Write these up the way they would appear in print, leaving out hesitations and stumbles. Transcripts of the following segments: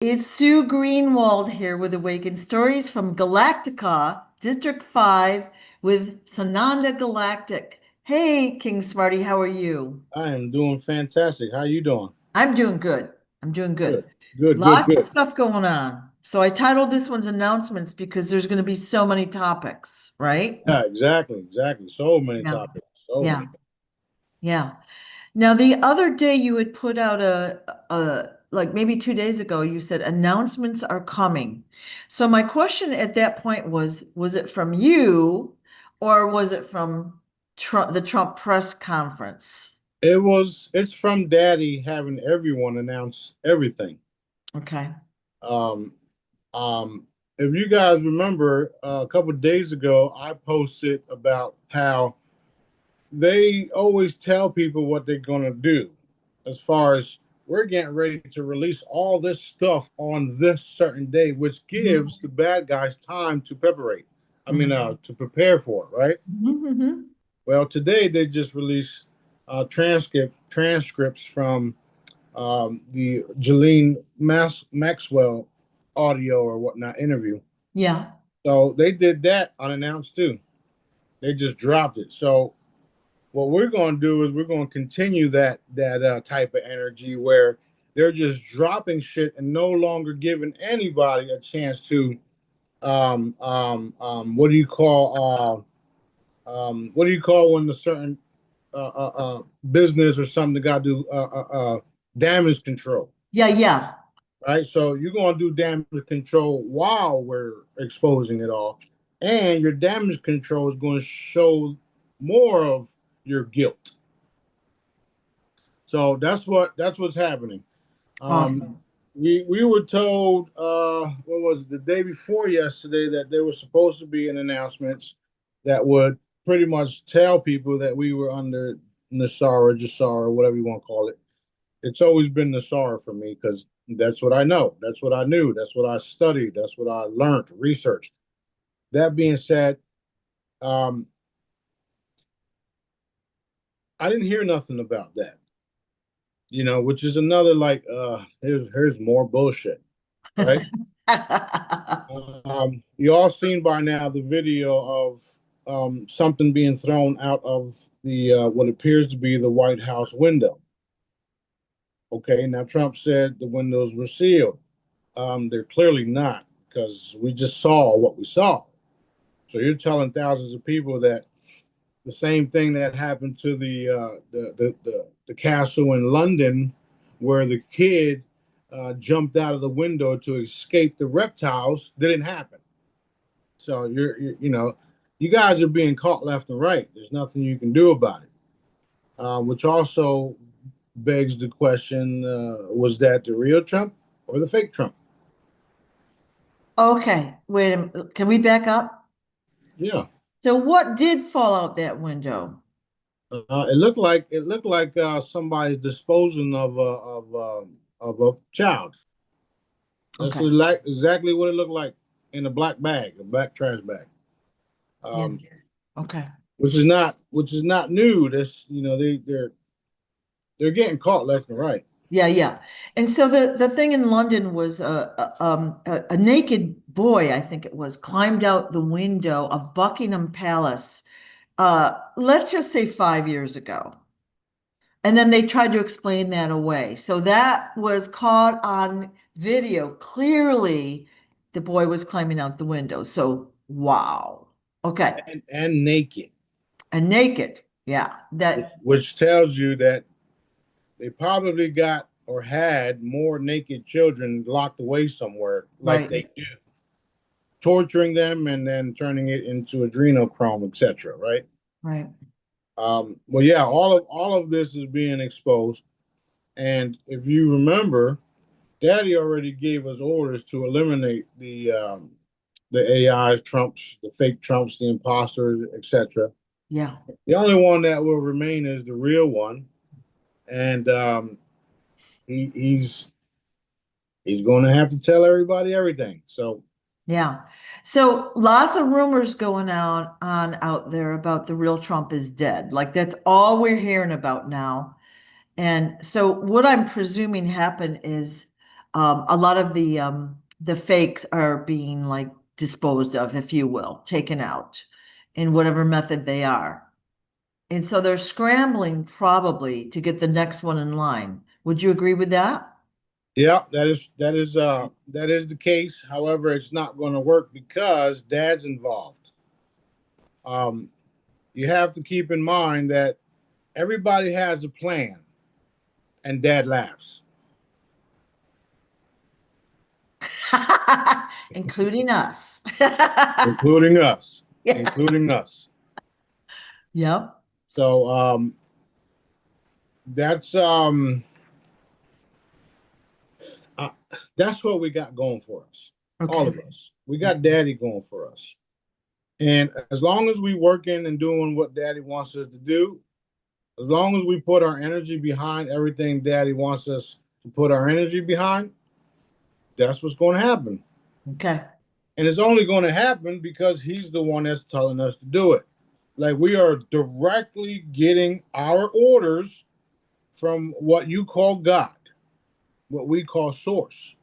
It's Sue Greenwald here with Awaken Stories from Galactica, District 5 with Sananda Galactic. Hey, King Smarty, how are you? I am doing fantastic. How you doing? I'm doing good. I'm doing Good, good. good, good, Lots of good. stuff going on. So I titled this one's announcements because there's going to be so many topics, right? Yeah, exactly, exactly. So many Yeah. topics. So Yeah. many. Yeah. Now, the other day you had put out like maybe 2 days ago, you said announcements are coming. So my question at that point was it from you or was it from the Trump press conference? It's from Daddy having everyone announce everything. Okay. Um, if you guys remember, a couple of days ago, I posted about how they always tell people what they're going to do as far as we're getting ready to release all this stuff on this certain day, which Mhm. gives the bad guys time to preparate. Mhm. To prepare for it, right? Mhm. Well, today they just released transcripts from the Maxwell audio or whatnot interview. Yeah. So they did that unannounced too. They just dropped it. So what we're going to do is we're going to continue that type of energy where they're just dropping shit and no longer giving anybody a chance to what do you call what do you call when the certain business or something got to do damage control, Yeah, yeah. right? So you're going to do damage control while we're exposing it all, and your damage control is going to show more of your guilt. So that's what's happening. Um, Awesome. we were told what was it, the day before yesterday that there was supposed to be an announcements that would pretty much tell people that we were under Nasara, Jasara, whatever you want to call it. It's always been Nasara for me because that's what I know. That's what I knew. That's what I studied. That's what I learned, researched. That being said, um, I didn't hear nothing about that. Which is another like here's more bullshit, right? You all seen by now the video of something being thrown out of the what appears to be the White House window. Okay, now Trump said the windows were sealed. They're clearly not because we just saw what we saw. So you're telling thousands of people that the same thing that happened to the castle in London, where the kid jumped out of the window to escape the reptiles, didn't happen. So you guys are being caught left and right. There's nothing you can do about it. Which also begs the question: was that the real Trump or the fake Trump? Okay, wait a minute. Can we back up? Yeah, So what did fall out that window? it looked like somebody's disposing of a child. That's Okay. exactly what it looked like in a black bag, a black trash bag. Yeah. Um, Okay. which is not new. That's they're getting caught left and right. Yeah, yeah. And so the thing in London was a naked boy, I think it was, climbed out the window of Buckingham Palace. Let's just say 5 years ago. And then they tried to explain that away. So that was caught on video. Clearly, the boy was climbing out the window. So wow. Okay. And naked, And naked. Yeah. which tells you that they probably got or had more naked children locked away somewhere, like Right. they do, torturing them and then turning it into adrenochrome, etc. Right? Right. Well, yeah, all of this is being exposed, and if you remember, Daddy already gave us orders to eliminate the AIs, Trumps, the fake Trumps, the imposters, etc. Yeah. The only one that will remain is the real one, and he's going to have to tell everybody everything. So Yeah. So lots of rumors going on out there about the real Trump is dead. Like that's all we're hearing about now. And so what I'm presuming happened is a lot of the fakes are being like disposed of, if you will, taken out in whatever method they are. And so they're scrambling probably to get the next one in line. Would you agree with that? Yeah, that is the case. However, it's not going to work because dad's involved. Um, you have to keep in mind that everybody has a plan, and dad laughs. Including us. Including us, Yeah. including us. Yep. So that's uh, that's what we got going for us. All Okay. of us. We got daddy going for us. And as long as we working and doing what daddy wants us to do, as long as we put our energy behind everything daddy wants us to put our energy behind, that's what's going to happen. Okay. And it's only going to happen because he's the one that's telling us to do it. Like we are directly getting our orders from what you call God, what we call source,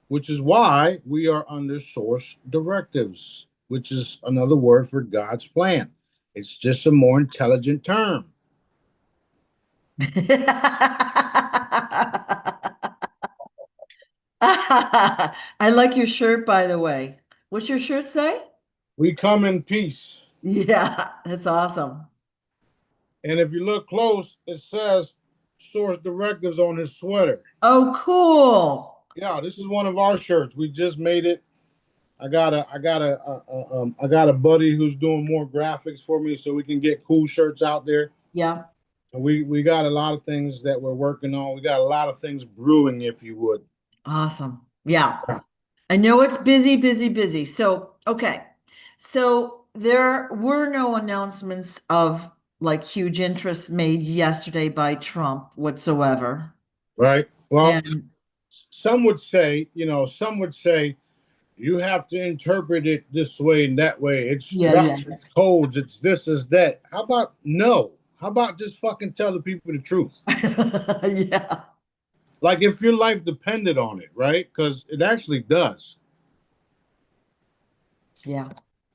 which is why we are under source directives, which is another word for God's plan. It's just a more intelligent term. I like your shirt, by the way. What's your shirt say? We come in peace. Yeah, that's awesome. And if you look close, it says source directives on his sweater. Oh, cool. Yeah, this is one of our shirts. We just made it. I got a buddy who's doing more graphics for me, so we can get cool shirts out there. Yeah, And we got a lot of things that we're working on. We got a lot of things brewing, if you would. awesome. Yeah. I know it's busy, busy, busy. So, okay. So there were no announcements of like huge interest made yesterday by Trump whatsoever. Right. Well, And some would say, some would say you have to interpret it this way and that way. It's yeah, yeah. drops, it's codes, it's this, is that. How about no? How about just fucking tell the people the truth? Yeah. Like if your life depended on it, right? Because it actually does. Yeah.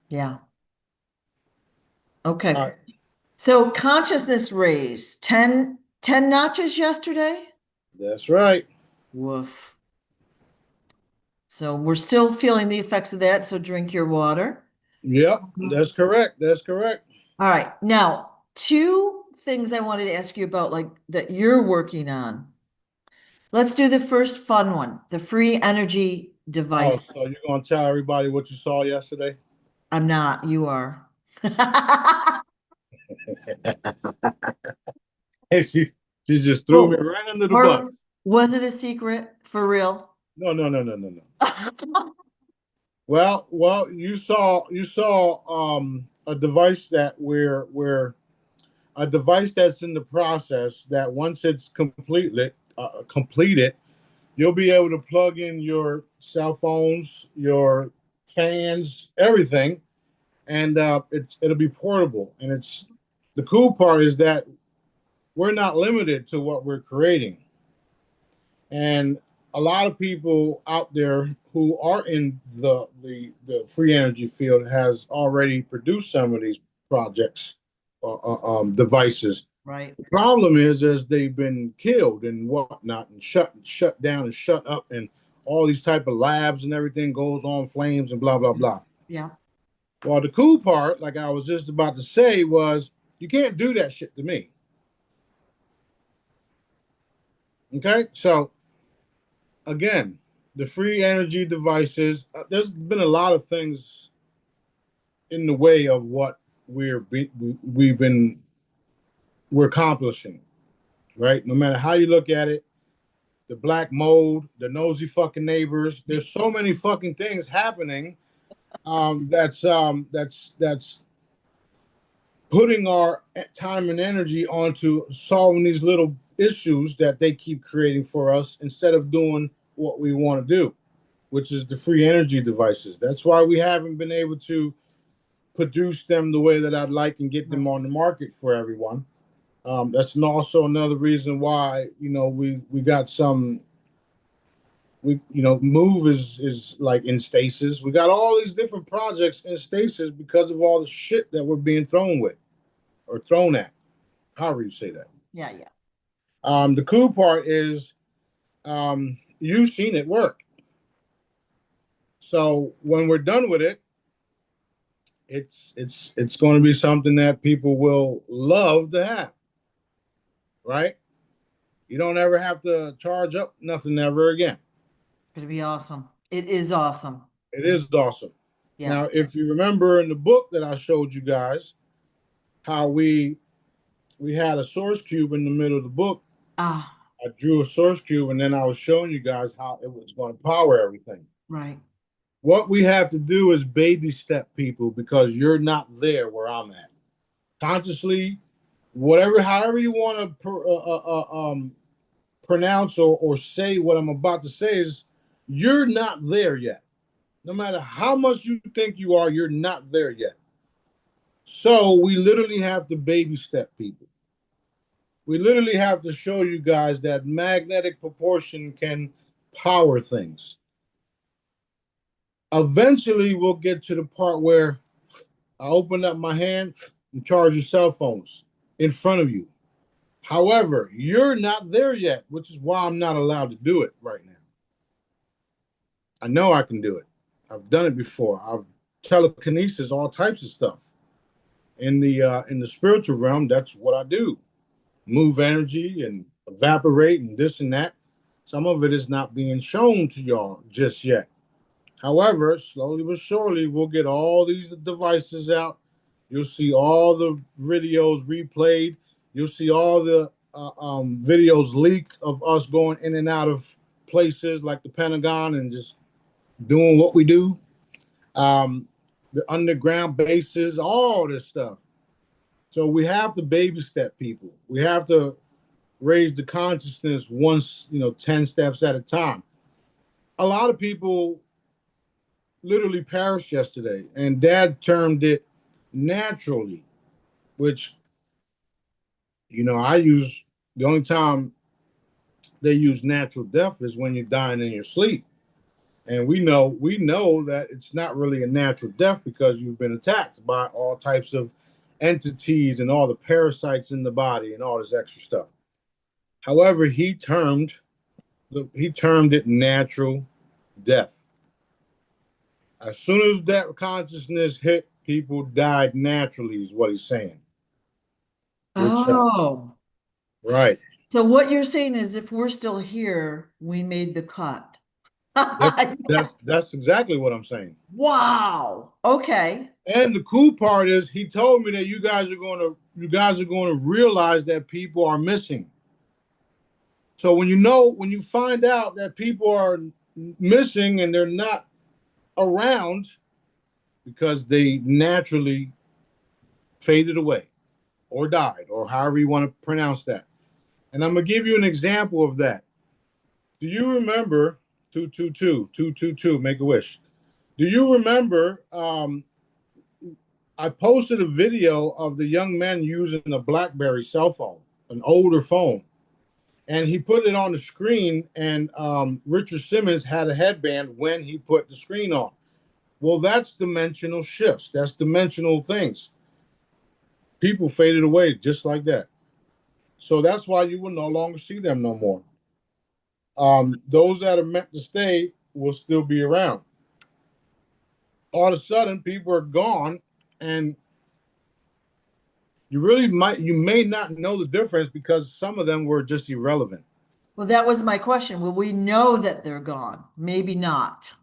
Yeah. All Okay. right. So consciousness raised 10 notches yesterday. That's right. Woof. So we're still feeling the effects of that. So drink your water. Yep, that's correct. That's correct. All right. Now, two things I wanted to ask you about, like that you're working on. Let's do the first fun one, the free energy Oh, device. so you're gonna tell everybody what you saw yesterday? I'm not, you are. Hey, she just threw me Oh, right under the bus. or was it a secret for real? No, no, no, no, no, no. Well, you saw a device that we're a device that's in the process that once it's completed, you'll be able to plug in your cell phones, your fans, everything, and it'll be portable. And it's the cool part is that we're not limited to what we're creating. And a lot of people out there who are in the free energy field has already produced some of these projects, devices. Right. The problem is they've been killed and whatnot, and shut down and shut up, and all these type of labs and everything goes on flames and blah blah blah. Yeah. Well, the cool part, like I was just about to say, was you can't do that shit to me. Okay, so again, the free energy devices. There's been a lot of things in the way of what we've been we're accomplishing, right? No matter how you look at it, the black mold, the nosy fucking neighbors. There's so many fucking things happening. That's putting our time and energy onto solving these little issues that they keep creating for us instead of doing what we want to do, which is the free energy devices. That's why we haven't been able to produce them the way that I'd like and get them on the market for everyone. That's also another reason why we got some Move is like in stasis. We got all these different projects in stasis because of all the shit that we're being thrown with or thrown at, however you say that. Yeah, yeah. The cool part is you've seen it work. So when we're done with it, it's going to be something that people will love to have, right? You don't ever have to charge up nothing ever again. It'd be awesome. It is awesome. It is awesome. Yeah. Now, if you remember in the book that I showed you guys, how we had a source cube in the middle of the book. Ah, I drew a source cube, and then I was showing you guys how it was going to power everything. right. What we have to do is baby step people, because you're not there where I'm at. Consciously, however you want to pronounce or say what I'm about to say, is you're not there yet. No matter how much you think you are, you're not there yet. So we literally have to baby step people. We literally have to show you guys that magnetic proportion can power things. Eventually, we'll get to the part where I open up my hand and charge your cell phones in front of you. However, you're not there yet, which is why I'm not allowed to do it right now. I know I can do it. I've done it before. I've telekinesis, all types of stuff. In the spiritual realm, that's what I do. Move energy and evaporate and this and that. Some of it is not being shown to y'all just yet. However, slowly but surely, we'll get all these devices out. You'll see all the videos replayed. You'll see all the videos leaked of us going in and out of places like the Pentagon and just doing what we do. The underground bases, all this stuff. So we have to baby step people. We have to raise the consciousness once, 10 steps at a time. A lot of people literally perished yesterday, and Dad termed it naturally, which, I use the only time they use natural death is when you're dying in your sleep. And we know that it's not really a natural death because you've been attacked by all types of entities and all the parasites in the body and all this extra stuff. However, he termed it natural death. As soon as that consciousness hit, people died naturally, is what he's saying. Which, Oh. right. So what you're saying is if we're still here, we made the cut. That's exactly what I'm saying. Wow. Okay. And the cool part is he told me that you guys are going to realize that people are missing. So when you find out that people are missing and they're not around because they naturally faded away or died, or however you want to pronounce that. And I'm going to give you an example of that. Do you remember 222, make a wish? Do you remember I posted a video of the young man using a BlackBerry cell phone, an older phone, and he put it on the screen, and Richard Simmons had a headband when he put the screen on. Well, that's dimensional shifts. That's dimensional things. People faded away just like that. So that's why you will no longer see them no more. Those that are meant to stay will still be around. All of a sudden, people are gone, and you may not know the difference because some of them were just irrelevant. Well, that was my question. Will we know that they're gone? Maybe not.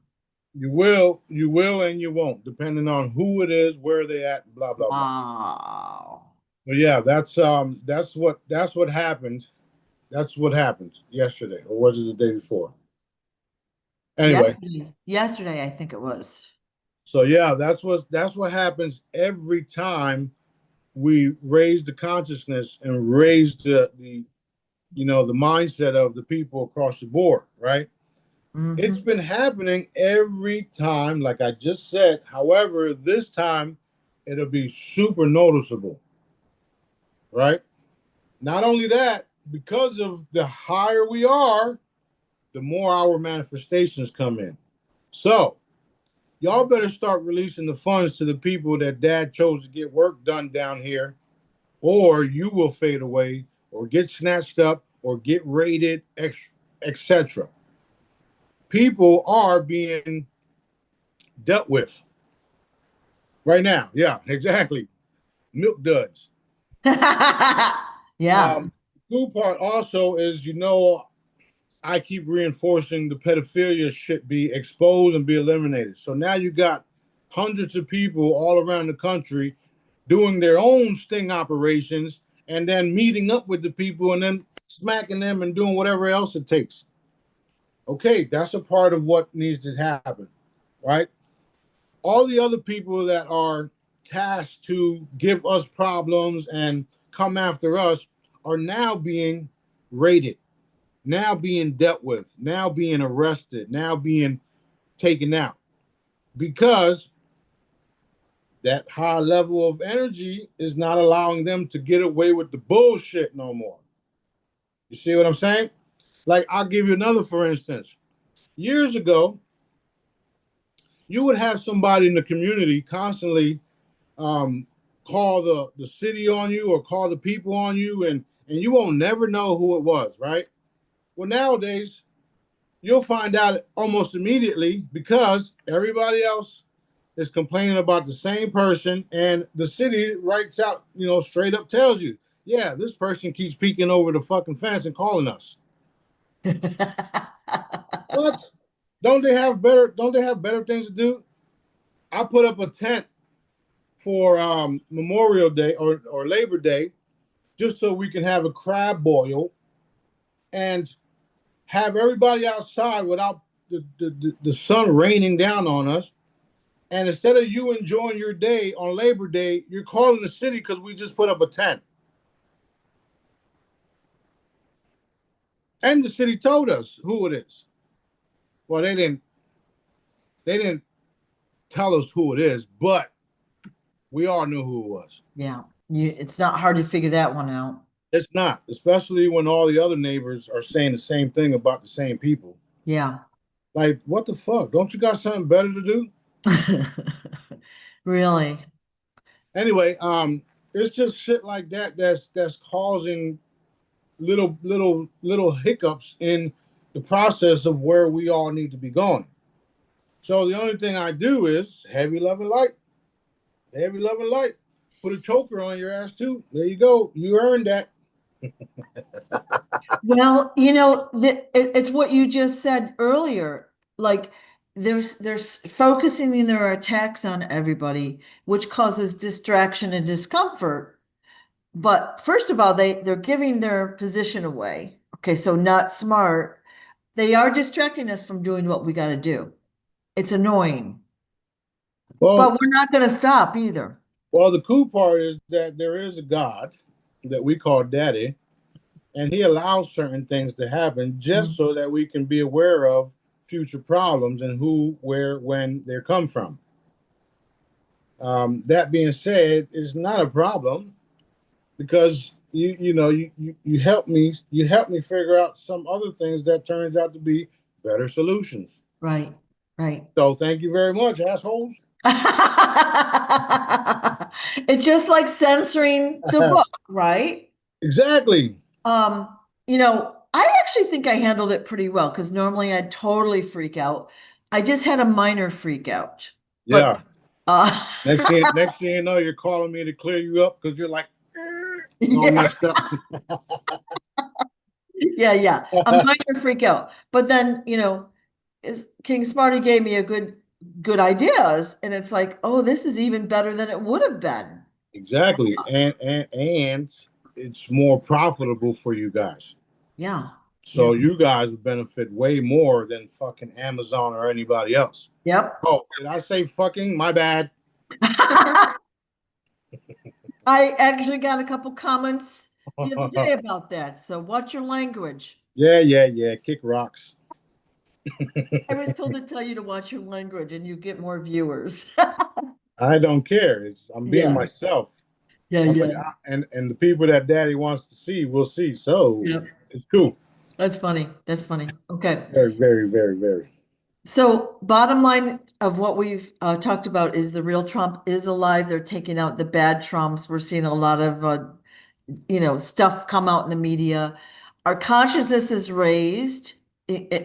You will, and you won't, depending on who it is, where they at, blah blah blah. Wow. But yeah, that's what happened. That's what happened yesterday, or was it the day before? Anyway, Yesterday, I think it was. so yeah, that's what happens every time we raise the consciousness and raise the mindset of the people across the board, right? It's Mhm. been happening every time, like I just said. However, this time it'll be super noticeable, right? Not only that, because of the higher we are, the more our manifestations come in. So y'all better start releasing the funds to the people that dad chose to get work done down here, or you will fade away, or get snatched up, or get raided, etc. People are being dealt with right now. Yeah, exactly. Milk duds. Yeah. Cool part also is, I keep reinforcing the pedophilia should be exposed and be eliminated. So now you got hundreds of people all around the country doing their own sting operations and then meeting up with the people and then smacking them and doing whatever else it takes. Okay, that's a part of what needs to happen, right? All the other people that are tasked to give us problems and come after us are now being raided, now being dealt with, now being arrested, now being taken out because that high level of energy is not allowing them to get away with the bullshit no more. You see what I'm saying? Like, I'll give you another, for instance. Years ago, you would have somebody in the community constantly call the city on you or call the people on you, and you won't never know who it was, right? Well, nowadays, you'll find out almost immediately because everybody else is complaining about the same person, and the city writes out, straight up tells you, yeah, this person keeps peeking over the fucking fence and calling us. What? Don't they have better things to do? I put up a tent for Memorial Day or Labor Day just so we can have a crab boil and have everybody outside without the sun raining down on us. And instead of you enjoying your day on Labor Day, you're calling the city because we just put up a tent. And the city told us who it is. Well, they didn't tell us who it is, but we all knew who it was. Yeah. It's not hard to figure that one out. It's not, especially when all the other neighbors are saying the same thing about the same people. Yeah. Like, what the fuck? Don't you got something better to do? Really? Anyway, it's just shit like that that's causing little hiccups in the process of where we all need to be going. So the only thing I do is heavy, love, and light. Heavy, love, and light. Put a choker on your ass too. There you go. You earned that. Well, it's what you just said earlier. Like there's focusing in their attacks on everybody, which causes distraction and discomfort. But first of all, they're giving their position away. Okay, so not smart. They are distracting us from doing what we got to do. It's annoying, but Well, we're not going to stop either. well, the cool part is that there is a God that we call Daddy, and He allows certain things to happen just so that we can be aware of future problems and who, where, when they come from. That being said, it's not a problem because you help me figure out some other things that turns out to be better solutions. Right, right. So thank you very much, assholes. It's just like censoring the book, right? Exactly. Um, I actually think I handled it pretty well because normally I'd totally freak out. I just had a minor freak out. Yeah. But uh Next thing you know, you're calling me to clear you up because you're like all yeah, messed up. yeah. A minor freak out. But then, King Smarty gave me a good ideas, and it's like, oh, this is even better than it would have been. Exactly. And it's more profitable for you guys. Yeah. Yeah. So you guys would benefit way more than fucking Amazon or anybody else. Yep. Oh, did I say fucking? My bad. I actually got a couple comments the other day about that. So watch your language. Yeah. Kick rocks. I was told to tell you to watch your language and you get more viewers. I don't care. I'm being Yeah. myself. Yeah, I'm like, yeah. and the people that Daddy wants to see will see. So Yep. it's cool. That's funny. That's funny. Okay. Very, very, very, very. So bottom line of what we've talked about is the real Trump is alive. They're taking out the bad Trumps. We're seeing a lot of stuff come out in the media. Our consciousness is raised,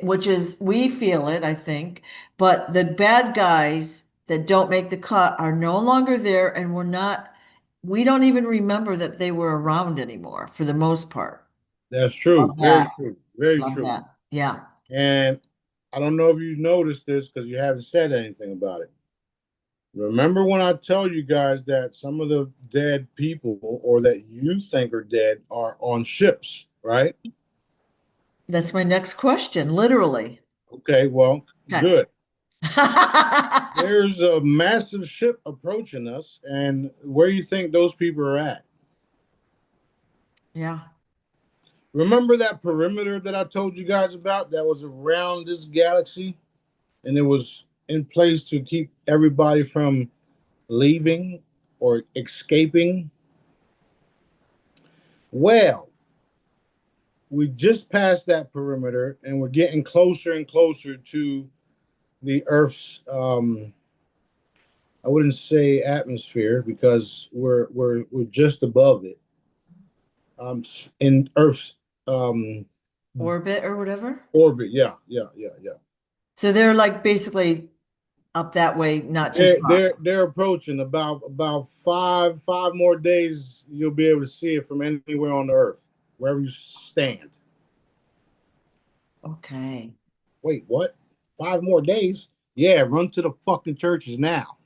which is we feel it, I think, but the bad guys that don't make the cut are no longer there, and we don't even remember that they were around anymore for the most part. That's true. Love Very that. true. Very Love true. that. Yeah. And I don't know if you noticed this because you haven't said anything about it. Remember when I told you guys that some of the dead people or that you think are dead are on ships, right? That's my next question, literally. Okay, well, Okay. good. There's a massive ship approaching us, and where you think those people are at? Yeah. Remember that perimeter that I told you guys about that was around this galaxy, and it was in place to keep everybody from leaving or escaping? Well, we just passed that perimeter, and we're getting closer and closer to the Earth's. I wouldn't say atmosphere because we're just above it. In Earth's um, Orbit or whatever. orbit. Yeah, yeah, yeah, yeah. So they're like basically up that way, not too They're far. they're they're approaching about five more days. You'll be able to see it from anywhere on the Earth, wherever you stand. Okay. Wait, what? 5 more days? Yeah, run to the fucking churches now.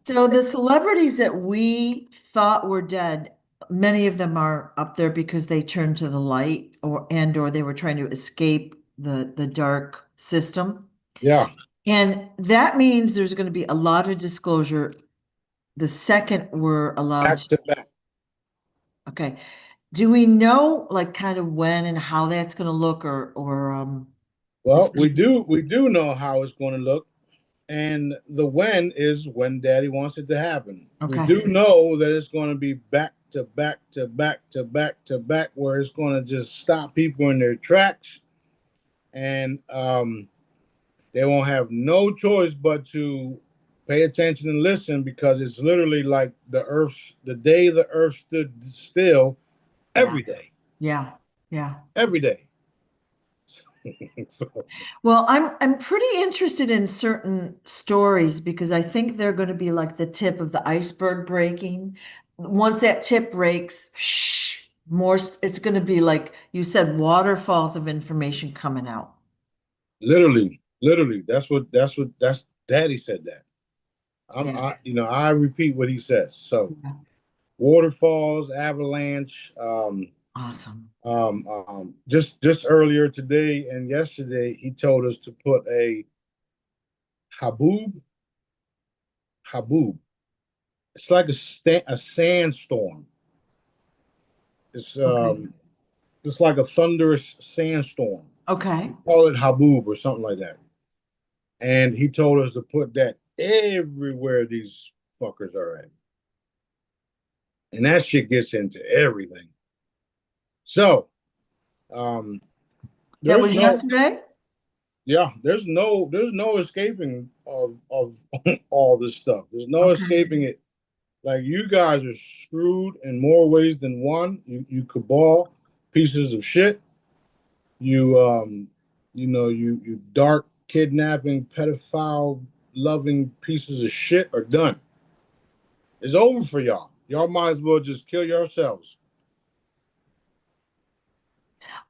So the celebrities that we thought were dead, many of them are up there because they turned to the light or they were trying to escape the dark system. Yeah, And that means there's going to be a lot of disclosure the second we're allowed back to. to back. Okay. Do we know like kind of when and how that's going to look or it's Well, going to be we do know how it's going to look, and the when is when Daddy wants it to happen. We okay. do know that it's going to be back to back to back to back to back, where it's going to just stop people in their tracks, and they won't have no choice but to pay attention and listen because it's literally like the day the Earth stood still, Yeah. every day, Yeah. Yeah. every day. So, Well, I'm pretty interested in certain stories because I think they're going to be like the tip of the iceberg breaking. Once that tip breaks, it's going to be like you said, waterfalls of information coming out. literally, that's Daddy said that. Yeah. I repeat what he says. So Yeah. waterfalls, avalanche. Awesome. Just earlier today and yesterday, he told us to put a haboob. Haboob. It's like a sandstorm. It's Okay. um, it's like a thunderous sandstorm. Okay. Call it haboob or something like that. And he told us to put that everywhere these fuckers are at, and that shit gets into everything. So um, That there's was no yesterday? yeah, there's no escaping of all this stuff. There's no Okay. escaping it. Like you guys are screwed in more ways than one. You cabal pieces of shit. You dark kidnapping pedophile loving pieces of shit are done. It's over for y'all. Y'all might as well just kill yourselves.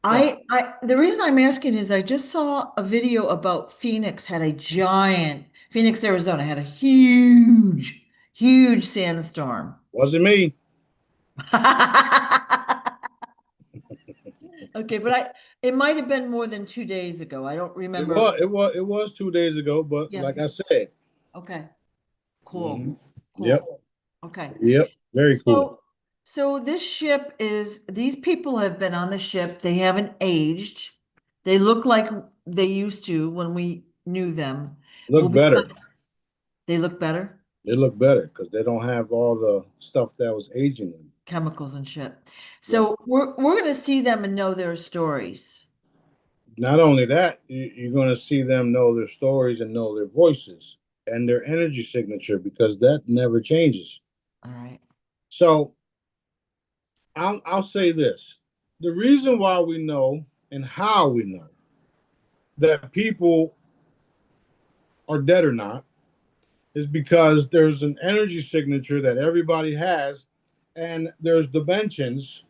So The reason I'm asking is I just saw a video about Phoenix, Arizona had a huge sandstorm. wasn't me. Okay, but it might have been more than 2 days ago. I don't It remember. was it was it was 2 days ago, but Yeah. like I said, Okay. mhm. Cool. Yep, Cool. Okay. yep, very cool. So this these people have been on the ship. They haven't aged. They look like they used to when we knew them. We'll Look be, better. they look better, They look better because they don't have all the stuff that was aging them. chemicals and shit. Yep. So we're gonna see them and know their stories. Not only that, you're going to see them know their stories and know their voices and their energy signature because that never changes. All right. So I'll say this: the reason why we know and how we know that people are dead or not is because there's an energy signature that everybody has, and there's dimensions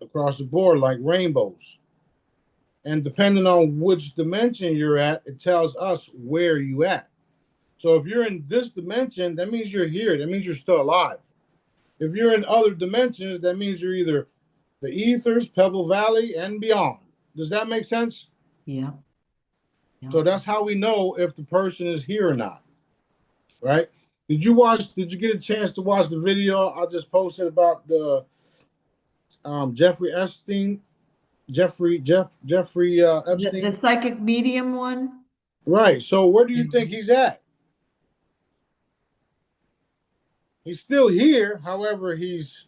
across the board like rainbows. And depending on which dimension you're at, it tells us where you at. So if you're in this dimension, that means you're here. That means you're still alive. If you're in other dimensions, that means you're either the ethers, Pebble Valley, and beyond. Does that make sense? Yeah. Yeah. So that's how we know if the person is here or not, right? Did you get a chance to watch the video I just posted about the Jeffrey Epstein? Jeffrey The Epstein? psychic medium one? Right. So where do you think Mhm. he's at? He's still here. However, he's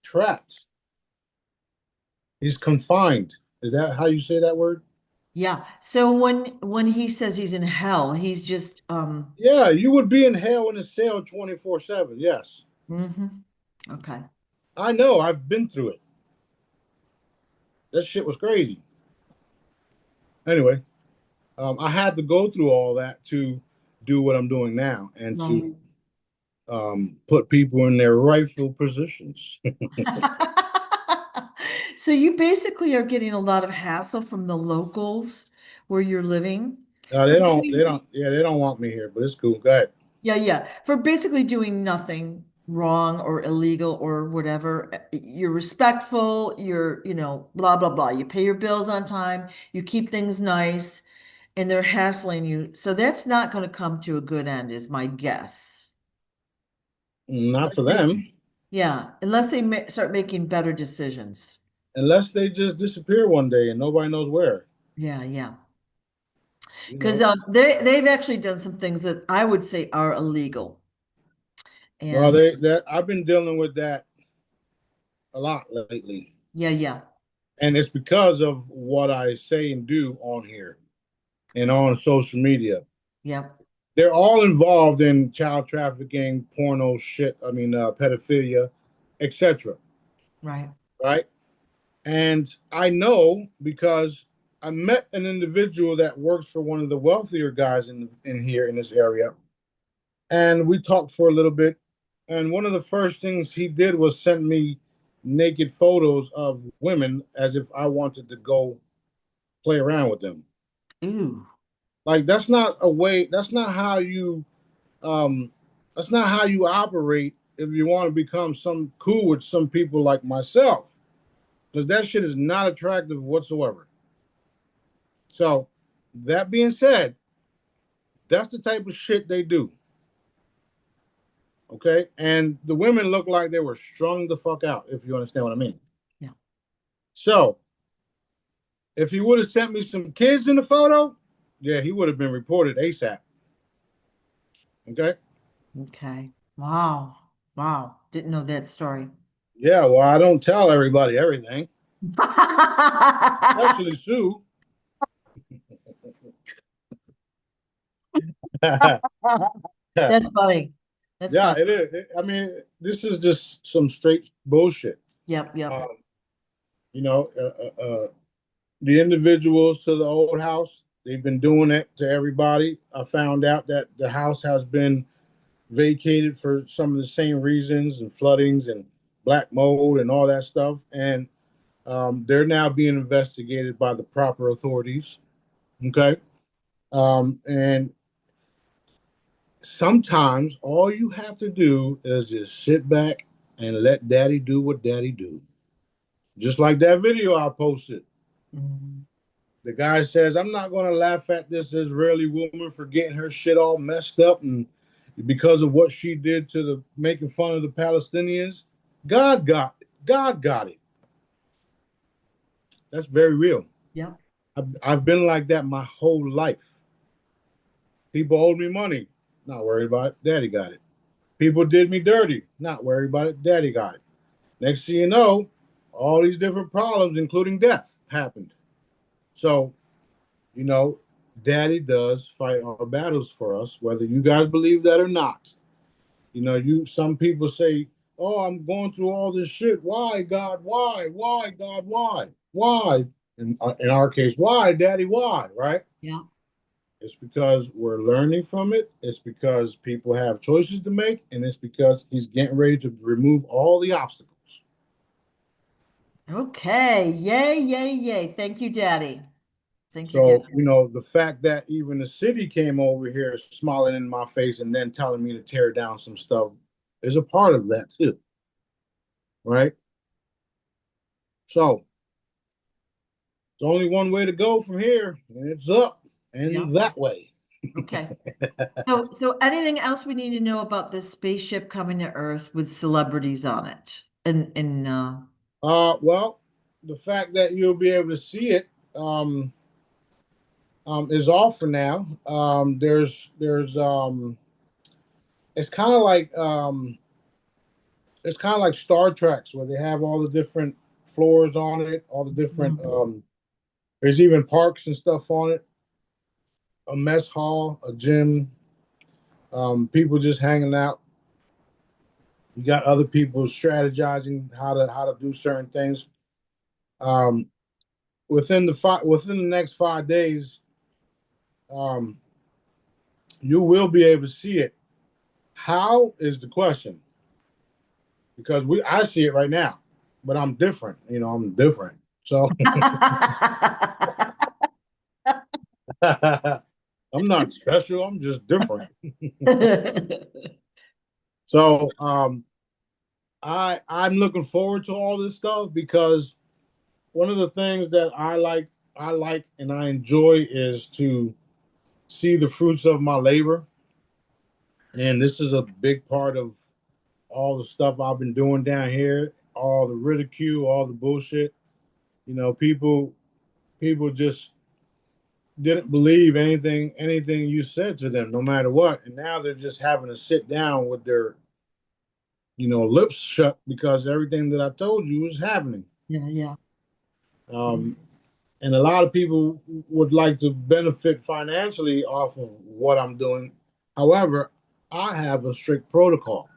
trapped. He's confined. Is that how you say that word? Yeah. So when he says he's in hell, he's just Yeah, you would be in hell in a cell 24/7. Yes. okay. I know. I've been through it. That shit was crazy. Anyway, I had to go through all that to do what I'm doing now and Right. to put people in their rightful positions. So you basically are getting a lot of hassle from the locals where you're living for doing, they don't want me here, but it's cool. Go ahead. yeah, yeah, for basically doing nothing wrong or illegal or whatever. You're respectful, you're, blah, blah, blah. You pay your bills on time, you keep things nice, and they're hassling you. So that's not going to come to a good end, is my guess. Not for They- them, Yeah, unless they start making better decisions. unless they just disappear one day and nobody knows where. Yeah, yeah. You Because know. they've actually done some things that I would say are illegal. Well, And that I've been dealing with that a lot lately, yeah, yeah, and it's because of what I say and do on here and on social media. yeah, They're all involved in child trafficking, porno shit. I mean, pedophilia, etc. right. Right? And I know because I met an individual that works for one of the wealthier guys in here in this area, and we talked for a little bit. And one of the first things he did was send me naked photos of women as if I wanted to go play around with them. Ooh, Like that's not a way. Um, that's not how you operate if you want to become some cool with some people like myself, because that shit is not attractive whatsoever. So, that being said, that's the type of shit they do. Okay. And the women look like they were strung the fuck out, if you understand what I mean. yeah. So, if he would have sent me some kids in the photo, yeah, he would have been reported ASAP. Okay. Okay. Wow. Wow. Didn't know that story. Yeah. Well, I don't tell everybody everything, especially Sue. Yeah, That's funny. That's funny. it is. I mean, this is just some straight bullshit. Yep, yep. Um, you know, the individuals to the old house, they've been doing it to everybody. I found out that the house has been vacated for some of the same reasons and floodings and black mold and all that stuff. And they're now being investigated by the proper authorities. Okay. And sometimes all you have to do is just sit back and let daddy do what daddy do. Just like that video I posted. Mhm. The guy says, I'm not going to laugh at this Israeli woman for getting her shit all messed up and because of what she did to the making fun of the Palestinians. God got it. That's very real. Yep. I've been like that my whole life. People owed me money. Not worried about it. Daddy got it. People did me dirty. Not worried about it. Daddy got it. Next thing you know, all these different problems, including death, happened. So, you know, Daddy does fight our battles for us, whether you guys believe that or not. Some people say, "Oh, I'm going through all this shit. Why, God? Why? Why, God? Why? Why?" In our case, why, Daddy? Why? Right? Yeah. It's because we're learning from it. It's because people have choices to make, and it's because He's getting ready to remove all the obstacles. Okay. Yay, yay, yay. Thank you, Daddy. Thank you, So, Daddy. the fact that even the city came over here smiling in my face and then telling me to tear down some stuff is a part of that too, right? So, there's only one way to go from here, and it's up Yeah. and that way. Okay. So anything else we need to know about this spaceship coming to Earth with celebrities on it? Well, the fact that you'll be able to see it is all for now. It's kind of like Star Treks where they have all the different floors on it, all the different. Mhm. There's even parks and stuff on it, a mess hall, a gym, people just hanging out. You got other people strategizing how to do certain things. Um, within the next 5 days, um, you will be able to see it. How is the question? Because I see it right now, but I'm different. I'm different. So I'm not special. I'm just different. So I'm looking forward to all this stuff because one of the things that I like and I enjoy is to see the fruits of my labor. And this is a big part of all the stuff I've been doing down here, all the ridicule, all the bullshit. People just didn't believe anything you said to them, no matter what. And now they're just having to sit down with their, lips shut because everything that I told you is happening. Yeah, yeah. Um, and a lot of people would like to benefit financially off of what I'm doing. However, I have a strict protocol.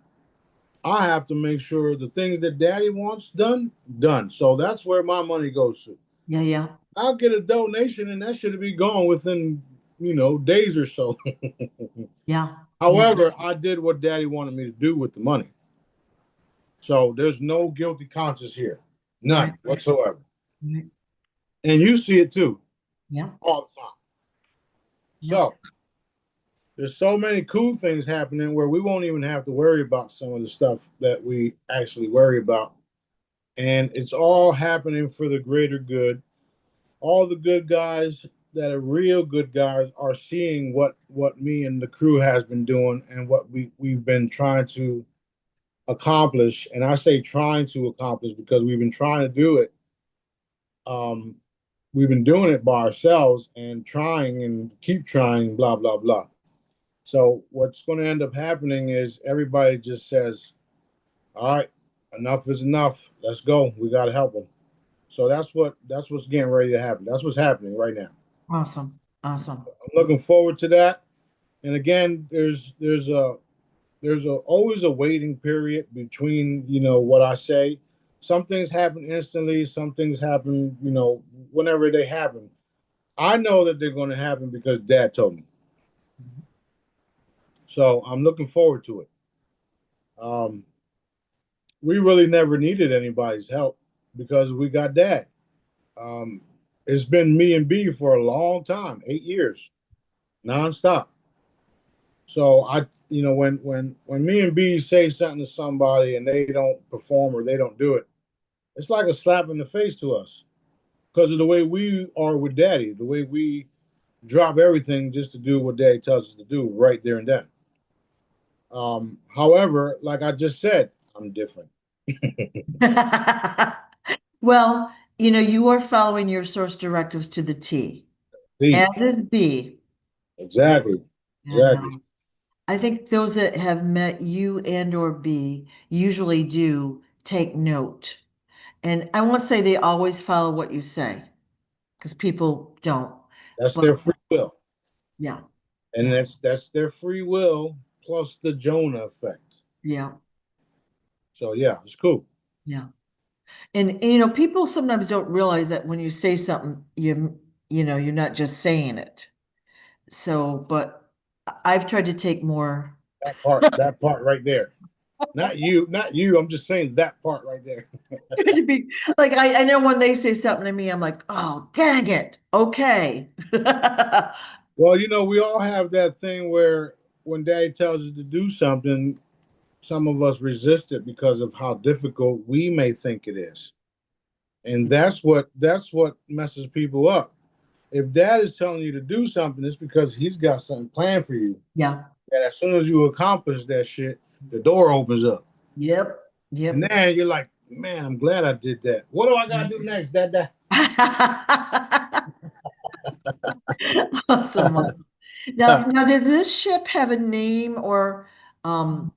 I have to make sure the things that Daddy wants done, done. So that's where my money goes to. Yeah, yeah. I'll get a donation, and that should be gone within, days or so. Yeah, yeah. However, I did what Daddy wanted me to do with the money. So there's no guilty conscience here, Right, none whatsoever. right. And you see it too, Yeah, all the time. yeah. So there's so many cool things happening where we won't even have to worry about some of the stuff that we actually worry about. And it's all happening for the greater good. All the good guys that are real good guys are seeing what me and the crew has been doing and what we've been trying to accomplish. And I say trying to accomplish because we've been trying to do it. Um, we've been doing it by ourselves and trying and keep trying, blah blah blah. So what's going to end up happening is everybody just says, "All right, enough is enough. Let's go. We got to help them." So that's what's getting ready to happen. That's what's happening right now. Awesome. Awesome. I'm looking forward to that. And again, there's always a waiting period between what I say. Some things happen instantly. Some things happen whenever they happen. I know that they're going to happen because Dad told me. So I'm looking forward to it. Um, we really never needed anybody's help because we got Dad. Um, it's been me and B for a long time, 8 years, nonstop. So when me and B say something to somebody and they don't perform or they don't do it, it's like a slap in the face to us because of the way we are with Daddy, the way we drop everything just to do what Daddy tells us to do right there and then. However, like I just said, I'm different. Well, you are following your source directives to the T. See, Added B. exactly, And exactly. I think those that have met you and or B usually do take note. And I won't say they always follow what you say, because people don't. That's But their free will. yeah, And yeah, that's their free will plus the Jonah effect. yeah, So yeah, it's cool. yeah. And people sometimes don't realize that when you say something, you're not just saying it. So, but I've tried to take more. That part right there. Not you, not you. I'm just saying that part right there. To be like I know when they say something to me, I'm like, oh, dang it. Okay. Well, we all have that thing where when daddy tells us to do something, some of us resist it because of how difficult we may think it is. And that's what messes people up. If dad is telling you to do something, it's because he's got something planned for you. Yeah. And as soon as you accomplish that shit, the door opens up. Yep. And Yep. then you're like, man, I'm glad I did that. What do I gotta do next, dad? Awesome. Now, does this ship have a name or a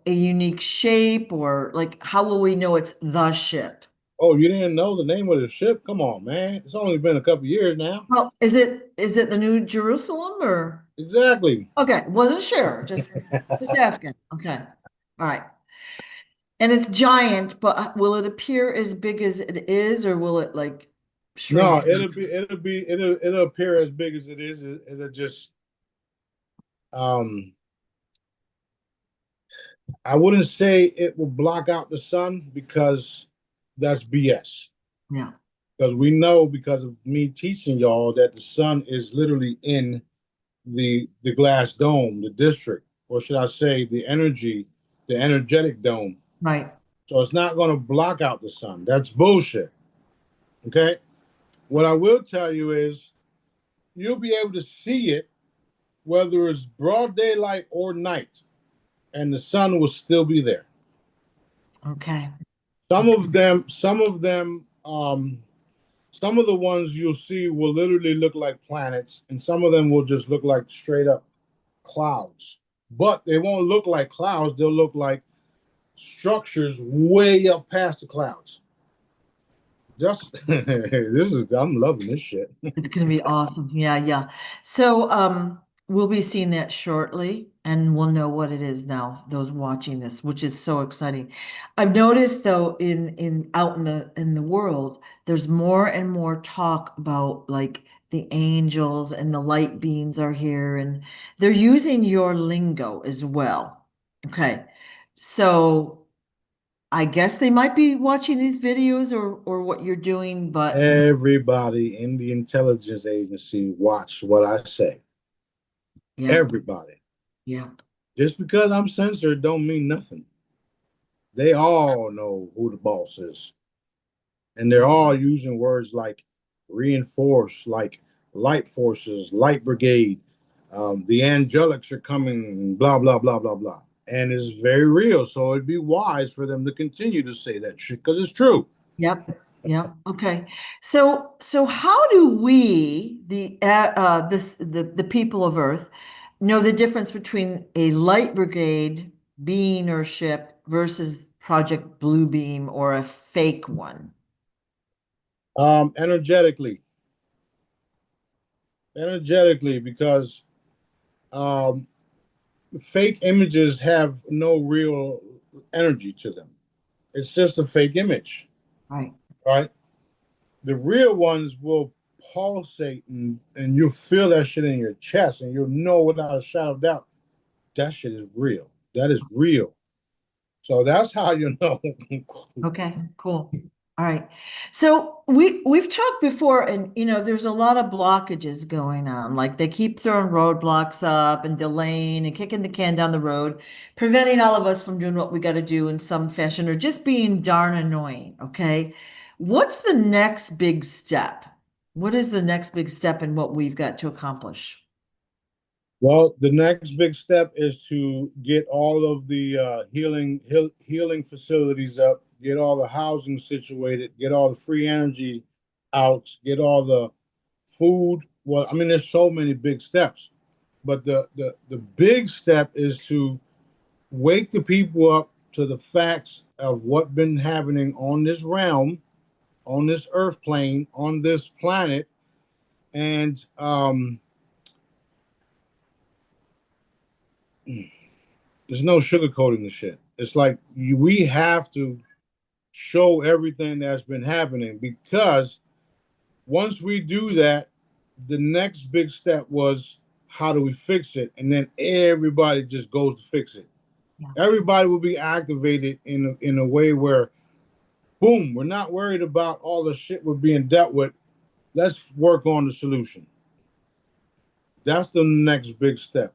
unique shape, or like how will we know it's the ship? Oh, you didn't know the name of the ship? Come on, man. It's only been a couple years now. Well, is it the New Jerusalem or Exactly. okay, wasn't sure. Just asking. Okay. All right. And it's giant, but will it appear as big as it is, or will it like No, shrink? it'll appear as big as it is. It'll just um I wouldn't say it will block out the sun because that's BS. Yeah. Because we know because of me teaching y'all that the sun is literally in the glass dome, the district, or should I say the energetic dome. Right. So it's not going to block out the sun. That's bullshit. Okay. What I will tell you is you'll be able to see it whether it's broad daylight or night, and the sun will still be there. Okay. Some of the ones you'll see will literally look like planets, and some of them will just look like straight up clouds. But they won't look like clouds, they'll look like structures way up past the clouds. Just I'm loving this shit. It's gonna be awesome. Yeah, yeah. So we'll be seeing that shortly and we'll know what it is now, those watching this, which is so exciting. I've noticed though in out in the world, there's more and more talk about like the angels and the light beings are here and they're using your lingo as well. Okay. So I guess they might be watching these videos or what you're doing, but Everybody in the intelligence agency watch what I say. yeah, Everybody. yeah. Just because I'm censored don't mean nothing. They all know who the boss is. And they're all using words like reinforce, like light forces, light brigade. The angelics are coming, blah, blah, blah, blah, blah. And it's very real. So it'd be wise for them to continue to say that shit because it's true. Yep. Yep. Okay. So how do we, the people of Earth, know the difference between a light brigade being or ship versus Project Blue Beam or a fake one? Energetically, because um, fake images have no real energy to them. It's just a fake image, Right. right? The real ones will pulsate and you'll feel that shit in your chest and you'll know without a shadow of doubt that shit is real. That is real. So that's how you know. Okay, cool. All right. So we've talked before and there's a lot of blockages going on. Like they keep throwing roadblocks up and delaying and kicking the can down the road, preventing all of us from doing what we got to do in some fashion or just being darn annoying, okay? What's the next big step? What is the next big step in what we've got to accomplish? Well, the next big step is to get all of the healing facilities up, get all the housing situated, get all the free energy out, get all the food. Well, I mean, there's so many big steps, but the big step is to wake the people up to the facts of what been happening on this realm, on this earth plane, on this planet, and there's no sugarcoating the shit. It's like we have to show everything that's been happening, because once we do that, the next big step was, how do we fix it? And then everybody just goes to fix it. Yeah. Everybody will be activated in a way where, boom, we're not worried about all the shit we're being dealt with. Let's work on the solution. That's the next big step.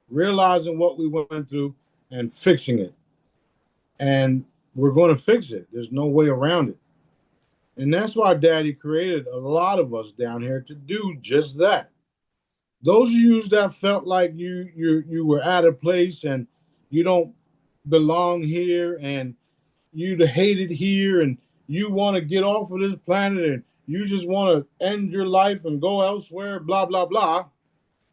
Realizing what we went through and fixing it. And we're going to fix it. There's no way around it. And that's why Daddy created a lot of us down here to do just that. Those of you that felt like you were at a place and you don't belong here, and you hate it here, and you want to get off of this planet, and you just want to end your life and go elsewhere, blah, blah, blah.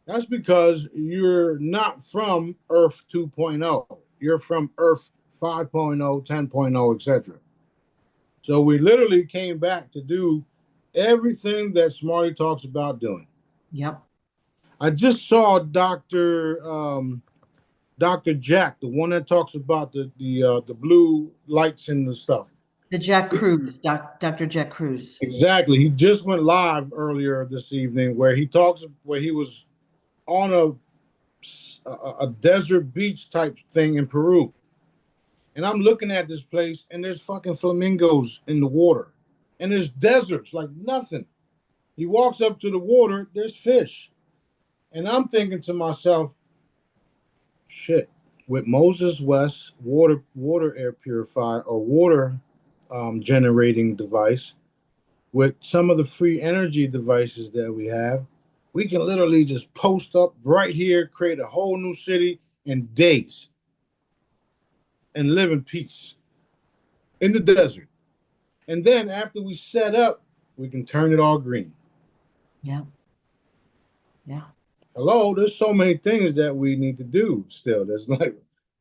That's because you're not from Earth 2.0. You're from Earth 5.0, 10.0, etc. So we literally came back to do everything that Smarty talks about doing. Yep. I just saw Dr. Jack, the one that talks about the blue lights and the stuff. The Jack Cruz, Dr. Jack Cruz. Exactly. He just went live earlier this evening where he was on a desert beach type thing in Peru. And I'm looking at this place, and there's fucking flamingos in the water. And there's deserts, like nothing. He walks up to the water, there's fish. And I'm thinking to myself, shit, with Moses West water air purifier or water generating device, with some of the free energy devices that we have, we can literally just post up right here, create a whole new city in days, and live in peace in the desert. And then after we set up, we can turn it all green. Yeah. Yeah. Hello, there's so many things that we need to do still.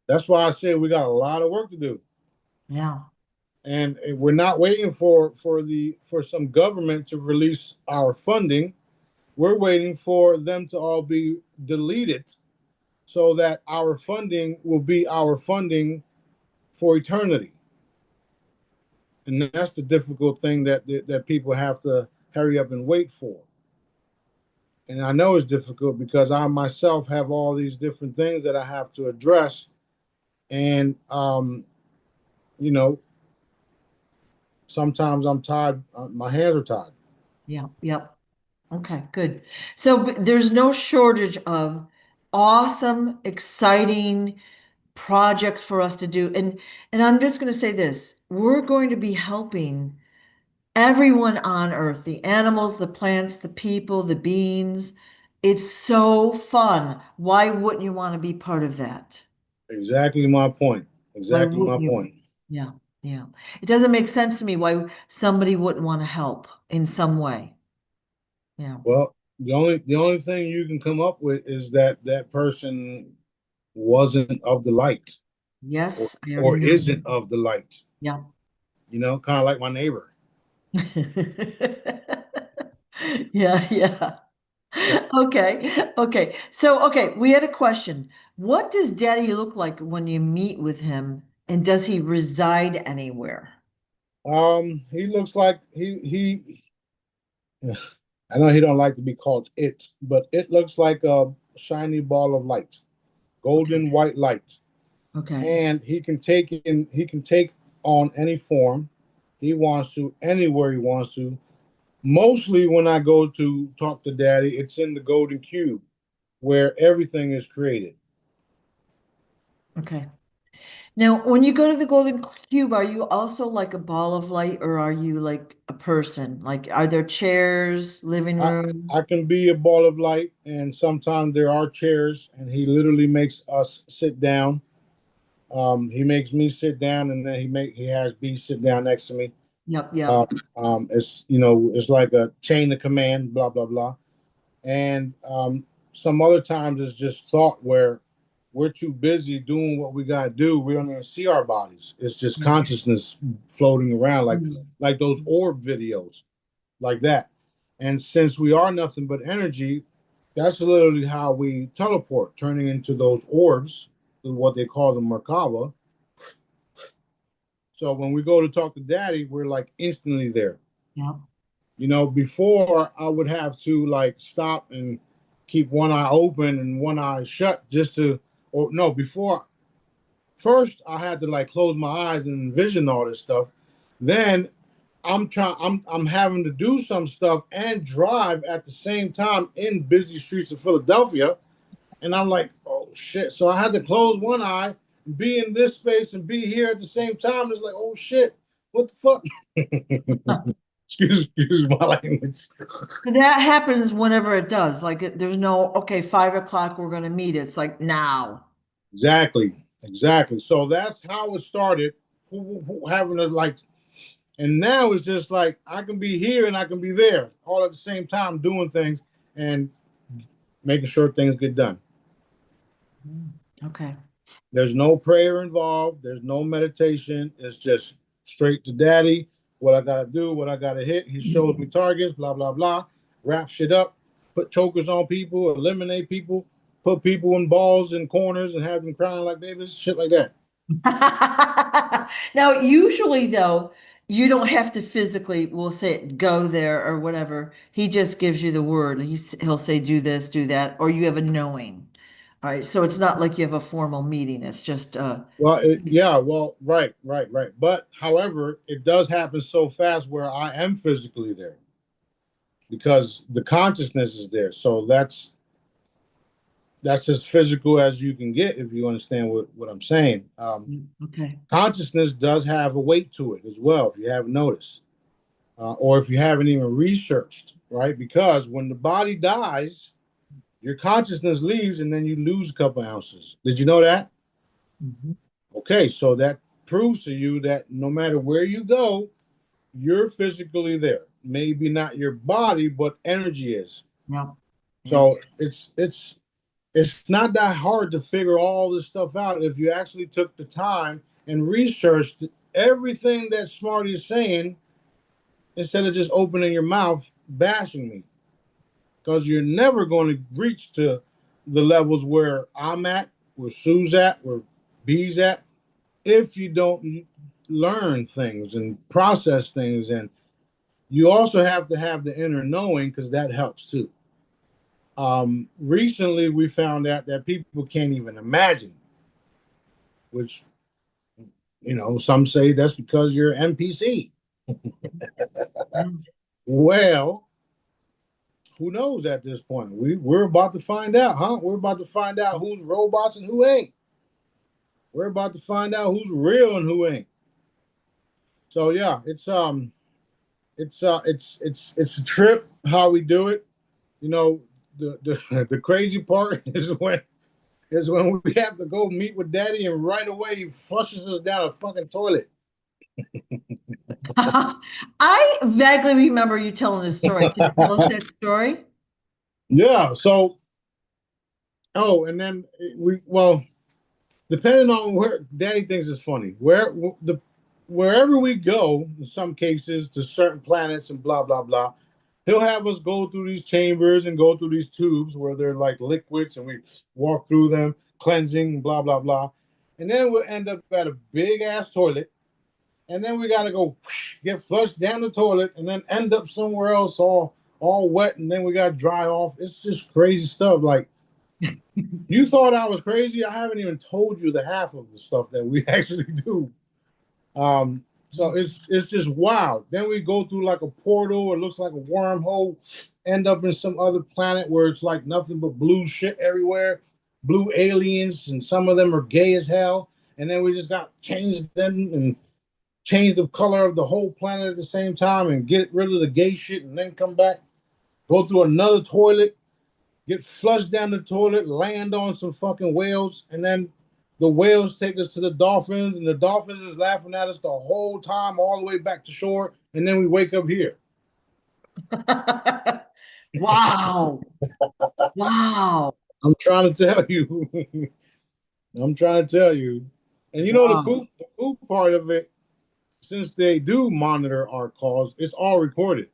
That's why I say we got a lot of work to do. Yeah. And we're not waiting for some government to release our funding. We're waiting for them to all be deleted so that our funding will be our funding for eternity. And that's the difficult thing that people have to hurry up and wait for. And I know it's difficult because I myself have all these different things that I have to address. And, you know, sometimes I'm tired. My hands are tired. Yeah. Yep. Okay, good. So there's no shortage of awesome, exciting projects for us to do. And I'm just going to say this, we're going to be helping everyone on Earth, the animals, the plants, the people, the beings. It's so fun. Why wouldn't you want to be part of that? Exactly my point. Why Exactly my wouldn't you? point. Yeah, yeah. It doesn't make sense to me why somebody wouldn't want to help in some way. Yeah. Well, the only thing you can come up with is that that person wasn't of the light, or, Yes, I already or know. isn't of the light. Yeah. You know, kind of like my neighbor. Yeah, yeah. Okay, okay. So, okay, we had a question. What does Daddy look like when you meet with him, and does he reside anywhere? He looks like he. I know he don't like to be called it, but it looks like a shiny ball of light, Okay, golden white light, okay. and he can take on any form he wants to, anywhere he wants to. Mostly when I go to talk to Daddy, it's in the golden cube where everything is created. Okay. Now, when you go to the Golden Cube, are you also like a ball of light, or are you like a person? Like, are there chairs, living I room? I can be a ball of light, and sometimes there are chairs, and he literally makes us sit down. He makes me sit down, and then he has B sit down next to me. Yep, yep. It's it's like a chain of command, blah blah blah. And some other times it's just thought where we're too busy doing what we gotta do. We don't even see our bodies. It's just consciousness floating around, like those orb videos, like that. And since we are nothing but energy, that's literally how we teleport, turning into those orbs, what they call the Merkaba. So when we go to talk to Daddy, we're like instantly there. Yeah. You know, before I would have to like stop and keep one eye open and one eye shut just to, or no, before first I had to like close my eyes and envision all this stuff. Then I'm having to do some stuff and drive at the same time in busy streets of Philadelphia. And I'm like, oh shit. So I had to close one eye, be in this space and be here at the same time. It's like, oh shit, what the fuck? excuse my language. That happens whenever it does. Like there's no, okay, 5 o'clock, we're gonna meet. It's like now. Exactly. So that's how it started. Having to like, and now it's just like I can be here and I can be there all at the same time, doing things and making sure things get done. Okay. There's no prayer involved. There's no meditation. It's just straight to Daddy. What I gotta do, what I gotta hit. He shows me targets. Blah blah blah. Wrap shit up. Put chokers on people. Eliminate people. Put people in balls in corners and have them crying like babies. Shit like that. Now, usually though, you don't have to physically, we'll say go there or whatever. He just gives you the word. He'll say do this, do that, or you have a knowing. All right. So it's not like you have a formal meeting. It's just Well, yeah, well, right. But however, it does happen so fast where I am physically there because the consciousness is there. So that's as physical as you can get if you understand what I'm saying. okay. Consciousness does have a weight to it as well, if you haven't noticed, or if you haven't even researched, right? Because when the body dies, your consciousness leaves and then you lose a couple ounces. Did you know that? Mhm. Okay, so that proves to you that no matter where you go, you're physically there. Maybe not your body, but energy is. Yeah. Yeah. So it's not that hard to figure all this stuff out if you actually took the time and researched everything that Smarty is saying instead of just opening your mouth bashing me. Because you're never going to reach to the levels where I'm at, where Sue's at, where B's at, if you don't learn things and process things. And you also have to have the inner knowing because that helps too. Recently, we found out that people can't even imagine, which, some say that's because you're NPC. Mm. Well, who knows at this point? We're about to find out, huh? We're about to find out who's robots and who ain't. We're about to find out who's real and who ain't. So yeah, it's a trip how we do it. You know, the crazy part is when we have to go meet with Daddy and right away he flushes us down a fucking toilet. I vaguely remember you telling this story. Can you tell us that story? Yeah. So, and then depending on where Daddy thinks is funny, wherever we go, in some cases to certain planets and blah blah blah, he'll have us go through these chambers and go through these tubes where they're like liquids, and we walk through them, cleansing, blah blah blah, and then we'll end up at a big ass toilet, and then we gotta go get flushed down the toilet, and then end up somewhere else all wet, and then we gotta dry off. It's just crazy stuff. Like, you thought I was crazy. I haven't even told you the half of the stuff that we actually do. So it's just wild. Then we go through like a portal. It looks like a wormhole. End up in some other planet where it's like nothing but blue shit everywhere, blue aliens, and some of them are gay as hell. And then we just got to change them and change the color of the whole planet at the same time and get rid of the gay shit, and then come back, go through another toilet, get flushed down the toilet, land on some fucking whales, and then the whales take us to the dolphins, and the dolphins is laughing at us the whole time, all the way back to shore, and then we wake up here. Wow. Wow. I'm trying to tell you. I'm trying to tell you. And you know Wow. the poop part of it, since they do monitor our calls, it's all recorded.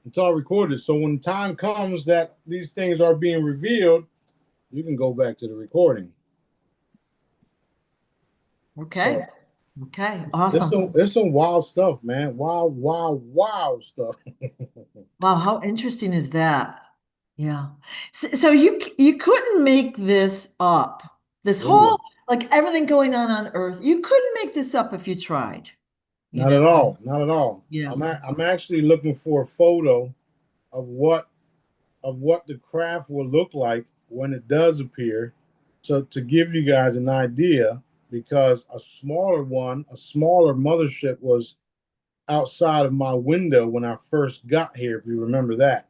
It's all recorded. So when time comes that these things are being revealed, you can go back to the recording. Okay. So Okay. Awesome. it's some wild stuff, man. Wild, wild, wild stuff. Wow, how interesting is that? Yeah. So you couldn't make this up. This whole Ooh, like everything going on Earth, you couldn't make this up if you tried, you not know? at all. Not at all. Yeah. I'm actually looking for a photo of what the craft will look like when it does appear. So to give you guys an idea, because a smaller one, a smaller mothership was outside of my window when I first got here, if you remember that.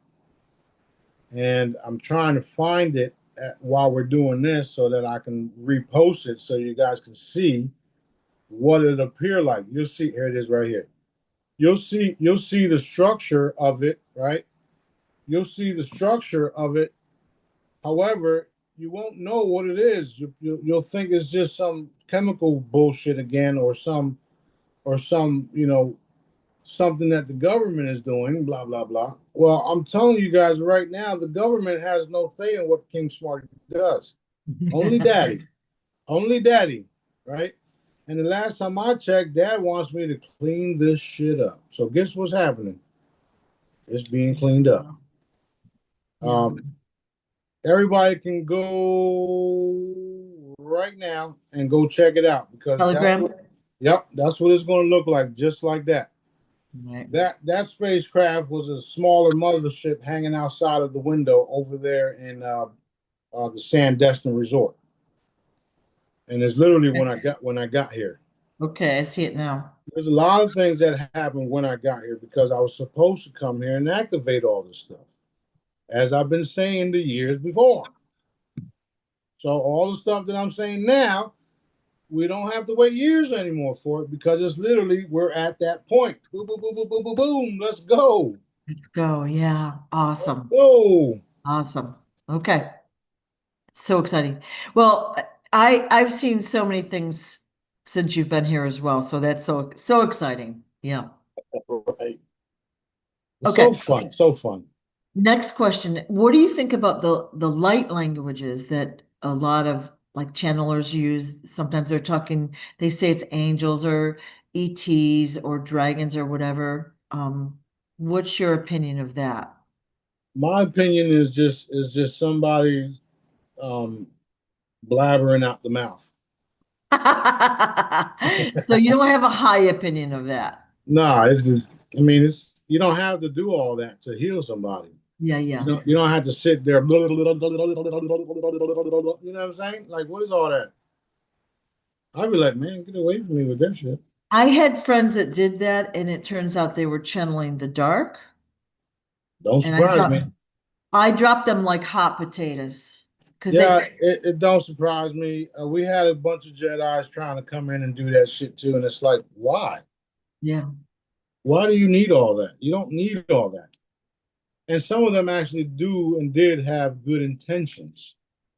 And I'm trying to find it while we're doing this so that I can repost it so you guys can see what it appear like. You'll see, here it is right here. You'll see the structure of it, right? You'll see the structure of it. However, you won't know what it is. You'll think it's just some chemical bullshit again, or some something that the government is doing, blah blah blah. Well, I'm telling you guys right now, the government has no say in what King Smarty does. Only Daddy, only Daddy, right? And the last time I checked, Dad wants me to clean this shit up. So guess what's happening? It's being cleaned up. Yeah. Um, Everybody can go right now and go check it out because Telegram. yep, that's what it's going to look like, just like that. Right. That spacecraft was a smaller mothership hanging outside of the window over there in the Sandestin Resort, and it's literally when I got here. Okay, I see it now. There's a lot of things that happened when I got here because I was supposed to come here and activate all this stuff, as I've been saying the years before. So all the stuff that I'm saying now, we don't have to wait years anymore for it because it's literally we're at that point. Boom, boom, boom, boom, boom, boom, boom. Let's go. Go. Yeah. Let's Awesome. go. Awesome. Okay. So exciting. Well, I've seen so many things since you've been here as well. So that's so exciting. Yeah. Right. It's Okay. so fun. So fun. Next question. What do you think about the light languages that a lot of like channelers use? Sometimes they're talking, they say it's angels or ETs or dragons or whatever. What's your opinion of that? My opinion is just somebody um blabbering out the mouth. So you don't have a high opinion of that. Nah, I mean it's you don't have to do all that to heal somebody. Yeah, You yeah. don't you don't have to sit there. You know what I'm saying? Like what is all that? I'd be like, man, get away from me with that shit. I had friends that did that, and it turns out they were channeling the dark, Don't and surprise me. I dropped them like hot potatoes because Yeah, they, it don't surprise me. We had a bunch of Jedi's trying to come in and do that shit too, and it's like, why? yeah. Why do you need all that? You don't need all that. And some of them actually do and did have good intentions.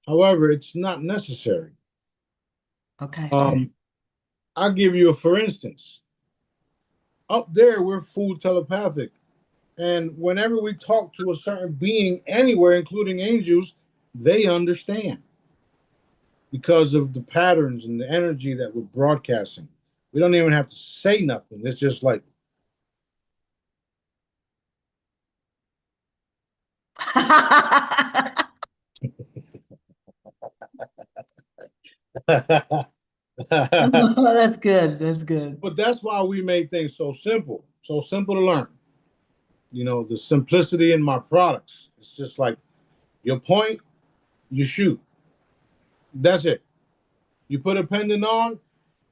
However, it's not necessary. Okay. Um, I'll give you a for instance. Up there, we're full telepathic. And whenever we talk to a certain being anywhere, including angels, they understand because of the patterns and the energy that we're broadcasting. We don't even have to say nothing. It's just like, but That's good. That's good. that's why we made things so simple to learn. The simplicity in my products. It's just like your point, you shoot. That's it. You put a pendant on,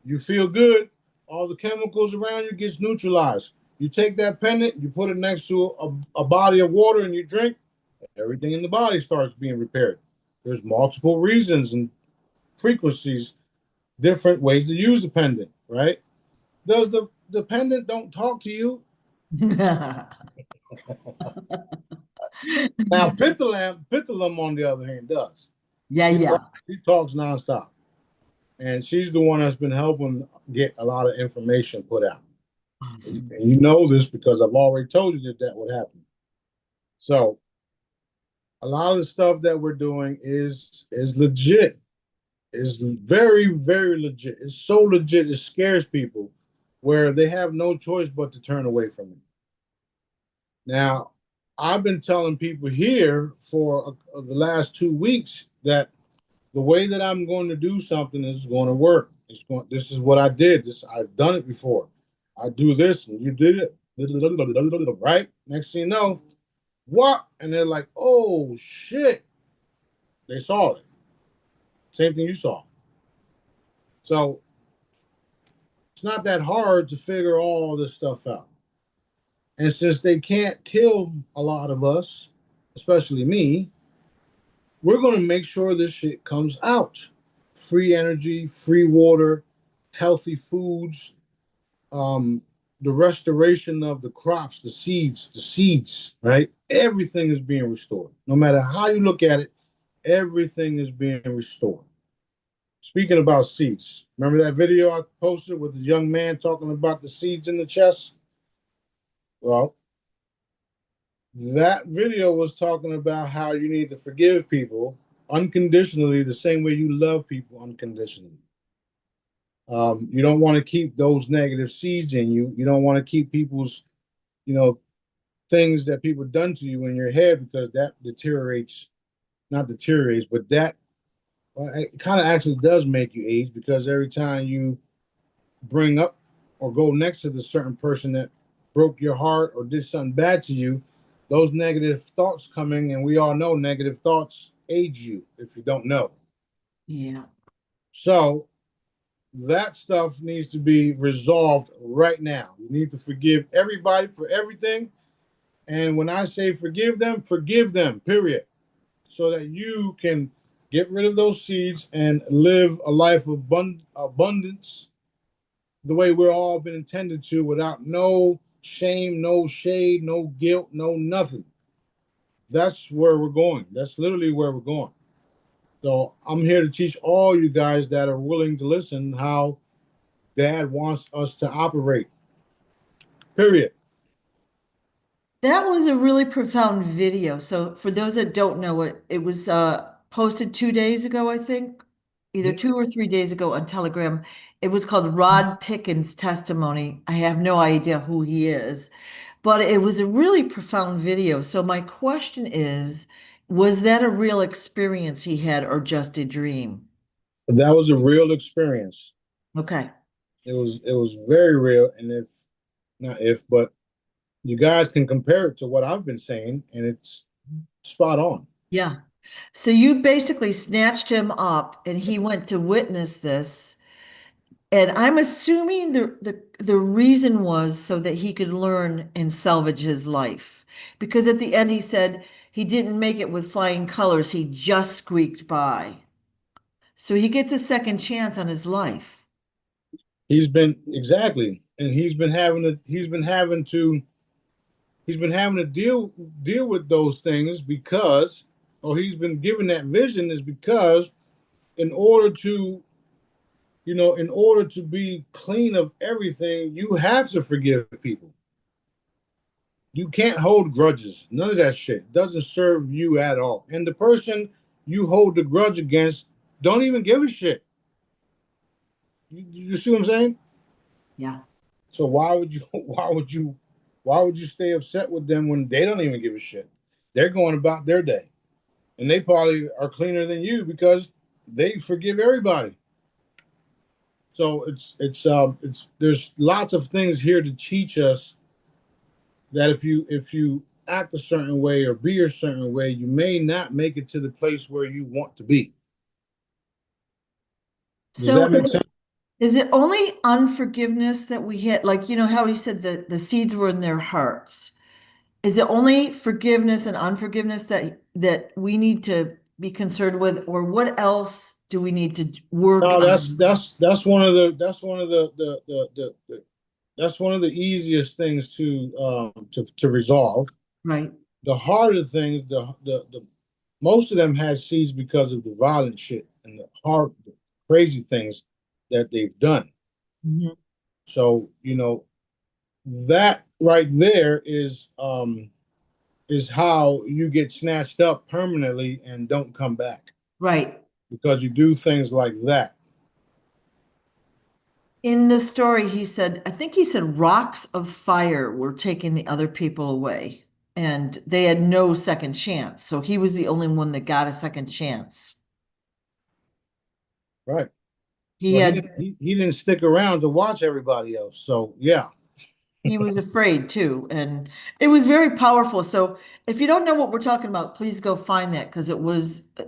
you feel good. All the chemicals around you gets neutralized. You take that pendant, you put it next to a body of water, and you drink. Everything in the body starts being repaired. There's multiple reasons and frequencies, different ways to use the pendant, right? Does the pendant don't talk to you? Now, Pithalam on the other hand does. Yeah, yeah. She talks nonstop, and she's the one that's been helping get a lot of information put out. Awesome. And you know this because I've already told you that would happen. So a lot of the stuff that we're doing is legit. Is very, very legit. It's so legit it scares people where they have no choice but to turn away from it. Now, I've been telling people here for the last 2 weeks that the way that I'm going to do something is going to work. This is what I did. I've done it before. I do this and you did it. Right? Next thing you know, what? And they're like, oh shit. They saw it. Same thing you saw. So it's not that hard to figure all this stuff out. And since they can't kill a lot of us, especially me, we're going to make sure this shit comes out. Free energy, free water, healthy foods, um, the restoration of the crops, the seeds, right? Everything is being restored. No matter how you look at it, everything is being restored. Speaking about seeds, remember that video I posted with the young man talking about the seeds in the chest? Well, that video was talking about how you need to forgive people unconditionally, the same way you love people unconditionally. You don't want to keep those negative seeds in you. You don't want to keep people's, you know, things that people done to you in your head because that deteriorates, not deteriorates, but that it kind of actually does make you age because every time you bring up or go next to the certain person that broke your heart or did something bad to you, those negative thoughts coming, and we all know negative thoughts age you if you don't know. Yeah. So that stuff needs to be resolved right now. You need to forgive everybody for everything. And when I say forgive them, period. So that you can get rid of those seeds and live a life of abundance the way we're all been intended to without no shame, no shade, no guilt, no nothing. That's where we're going. That's literally where we're going. So I'm here to teach all you guys that are willing to listen how Dad wants us to operate. Period. That was a really profound video. So for those that don't know it, it was posted 2 days ago, I think, either 2 or 3 days ago on Telegram. It was called Rod Pickens' testimony. I have no idea who he is, but it was a really profound video. So my question is, was that a real experience he had or just a dream? That was a real experience. Okay. It was very real. And if not if, but you guys can compare it to what I've been saying, and it's spot on. Yeah. So you basically snatched him up and he went to witness this. And I'm assuming the reason was so that he could learn and salvage his life. Because at the end he said he didn't make it with flying colors, he just squeaked by. So he gets a second chance on his life. He's been exactly, and he's been having to deal with those things because, or he's been given that vision is because in order to, in order to be clean of everything, you have to forgive people. You can't hold grudges. None of that shit doesn't serve you at all. And the person you hold the grudge against don't even give a shit. You see what I'm saying? Yeah. So why would you stay upset with them when they don't even give a shit? They're going about their day, and they probably are cleaner than you because they forgive everybody. So it's there's lots of things here to teach us that if you act a certain way or be a certain way, you may not make it to the place where you want to be. Does So that make sense? is it only unforgiveness that we hit? Like, you know how he said that the seeds were in their hearts. Is it only forgiveness and unforgiveness that we need to be concerned with, or what else do we need to work No, that's on? that's that's one of the that's one of the easiest things to resolve. Right. The harder things, the most of them had seeds because of the violent shit and the hard, crazy things that they've done. Mhm. So, that right there is how you get snatched up permanently and don't come back Right. because you do things like that. In the story, I think he said rocks of fire were taking the other people away, and they had no second chance. So he was the only one that got a second chance. Right. He Well, had, he didn't stick around to watch everybody else. So yeah, he was afraid too, and it was very powerful. So if you don't know what we're talking about, please go find that because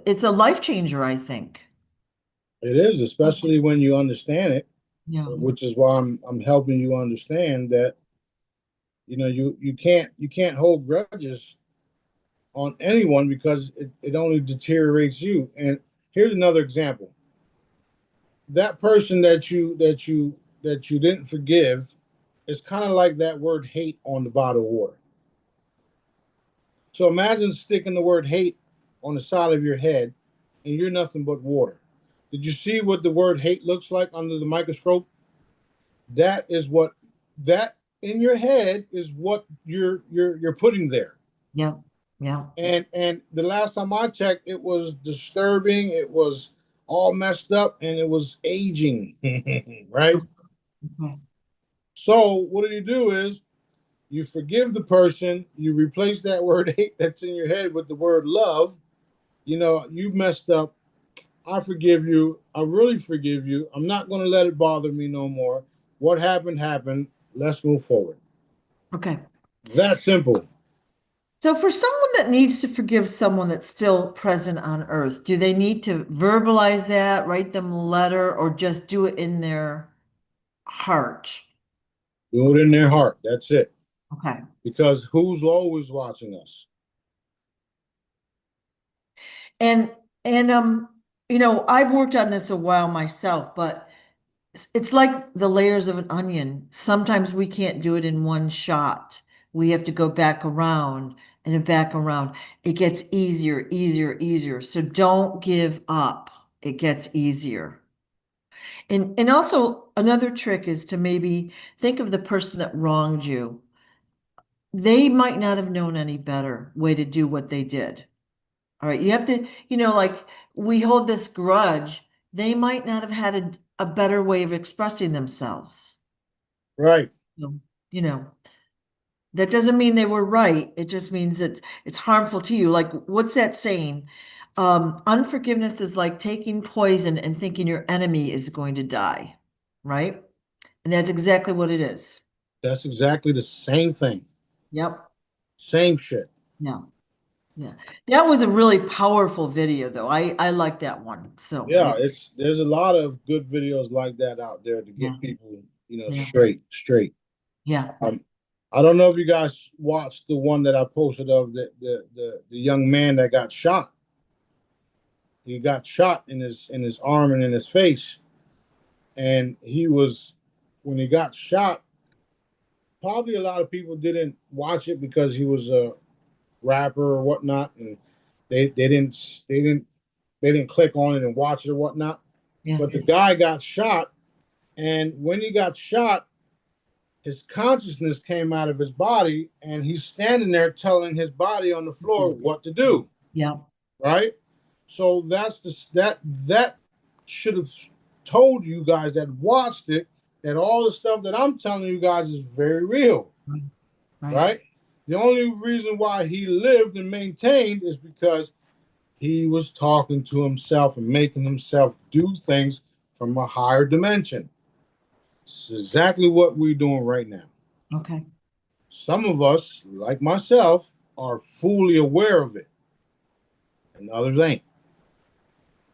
it's a life changer, I think. it is, especially when you understand it, Yeah. which is why I'm helping you understand that you can't hold grudges on anyone because it only deteriorates you. And here's another example. That person that you didn't forgive is kind of like that word hate on the bottle of water. So imagine sticking the word hate on the side of your head and you're nothing but water. Did you see what the word hate looks like under the microscope? That is what that in your head is what you're putting there. Yeah. Yeah. And the last time I checked, it was disturbing. It was all messed up, and it was aging. Right. Okay. So what do is you forgive the person. You replace that word hate that's in your head with the word love. You messed up. I forgive you. I really forgive you. I'm not going to let it bother me no more. What happened happened. Let's move forward. Okay. That simple. So for someone that needs to forgive someone that's still present on earth, do they need to verbalize that, write them a letter, or just do it in their heart? Do it in their heart. That's it. Okay. Because who's always watching us? And I've worked on this a while myself, but it's like the layers of an onion. Sometimes we can't do it in one shot. We have to go back around and back around. It gets easier, easier, easier. So don't give up. It gets easier. And also another trick is to maybe think of the person that wronged you. They might not have known any better way to do what they did. All right, you have to, like we hold this grudge. They might not have had a better way of expressing themselves. Right. So, you know, that doesn't mean they were right. It just means that it's harmful to you. Like, what's that saying? Unforgiveness is like taking poison and thinking your enemy is going to die, right? And that's exactly what it is. That's exactly the same thing. Yep. Same shit. Yeah. Yeah. That was a really powerful video, though. I like that one. So, Yeah, there's a lot of good videos like that out there to yeah. get people, Yeah. straight. Yeah. Um, I don't know if you guys watched the one that I posted of the young man that got shot. He got shot in his arm and in his face, and he was when he got shot. Probably a lot of people didn't watch it because he was a rapper or whatnot, and they didn't click on it and watch it or whatnot. Yeah. But the guy got shot, and when he got shot, his consciousness came out of his body, and he's standing there telling his body on the floor what to do. Yeah. Right? So that should have told you guys that watched it that all the stuff that I'm telling you guys is very real. Right. Right. Right? The only reason why he lived and maintained is because he was talking to himself and making himself do things from a higher dimension. This is exactly what we're doing right now. Okay. Some of us, like myself, are fully aware of it, and others ain't.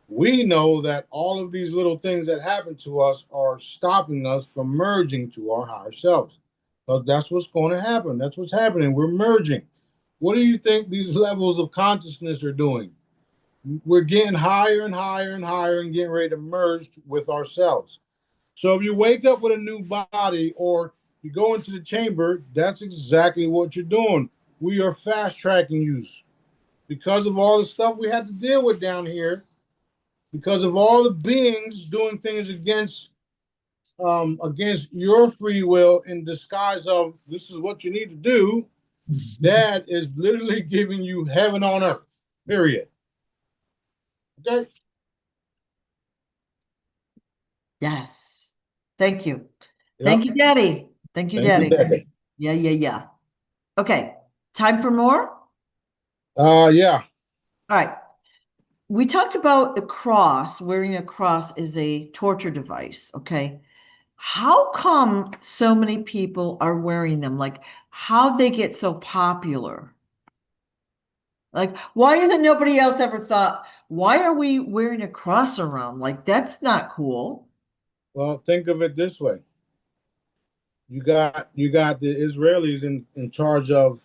We know that all of these little things that happen to us are stopping us from merging to our higher selves. Because that's what's going to happen. That's what's happening. We're merging. What do you think these levels of consciousness are doing? We're getting higher and higher and higher and getting ready to merge with ourselves. So if you wake up with a new body or you go into the chamber, that's exactly what you're doing. We are fast tracking you. because of all the stuff we had to deal with down here, because of all the beings doing things against your free will in disguise of this is what you need to do, Dad is literally giving you heaven on earth. Period. Okay. Yes. Thank you. Yep. Thank you, Daddy. Thank you, Thank you, Daddy. Daddy. Yeah, yeah, yeah. Okay. Time for more? Yeah. All right. We talked about the cross, wearing a cross is a torture device. Okay. How come so many people are wearing them? Like, how they get so popular? Like, why isn't nobody else ever thought, why are we wearing a cross around? Like, that's not cool. Well, think of it this way. You got the Israelis in charge of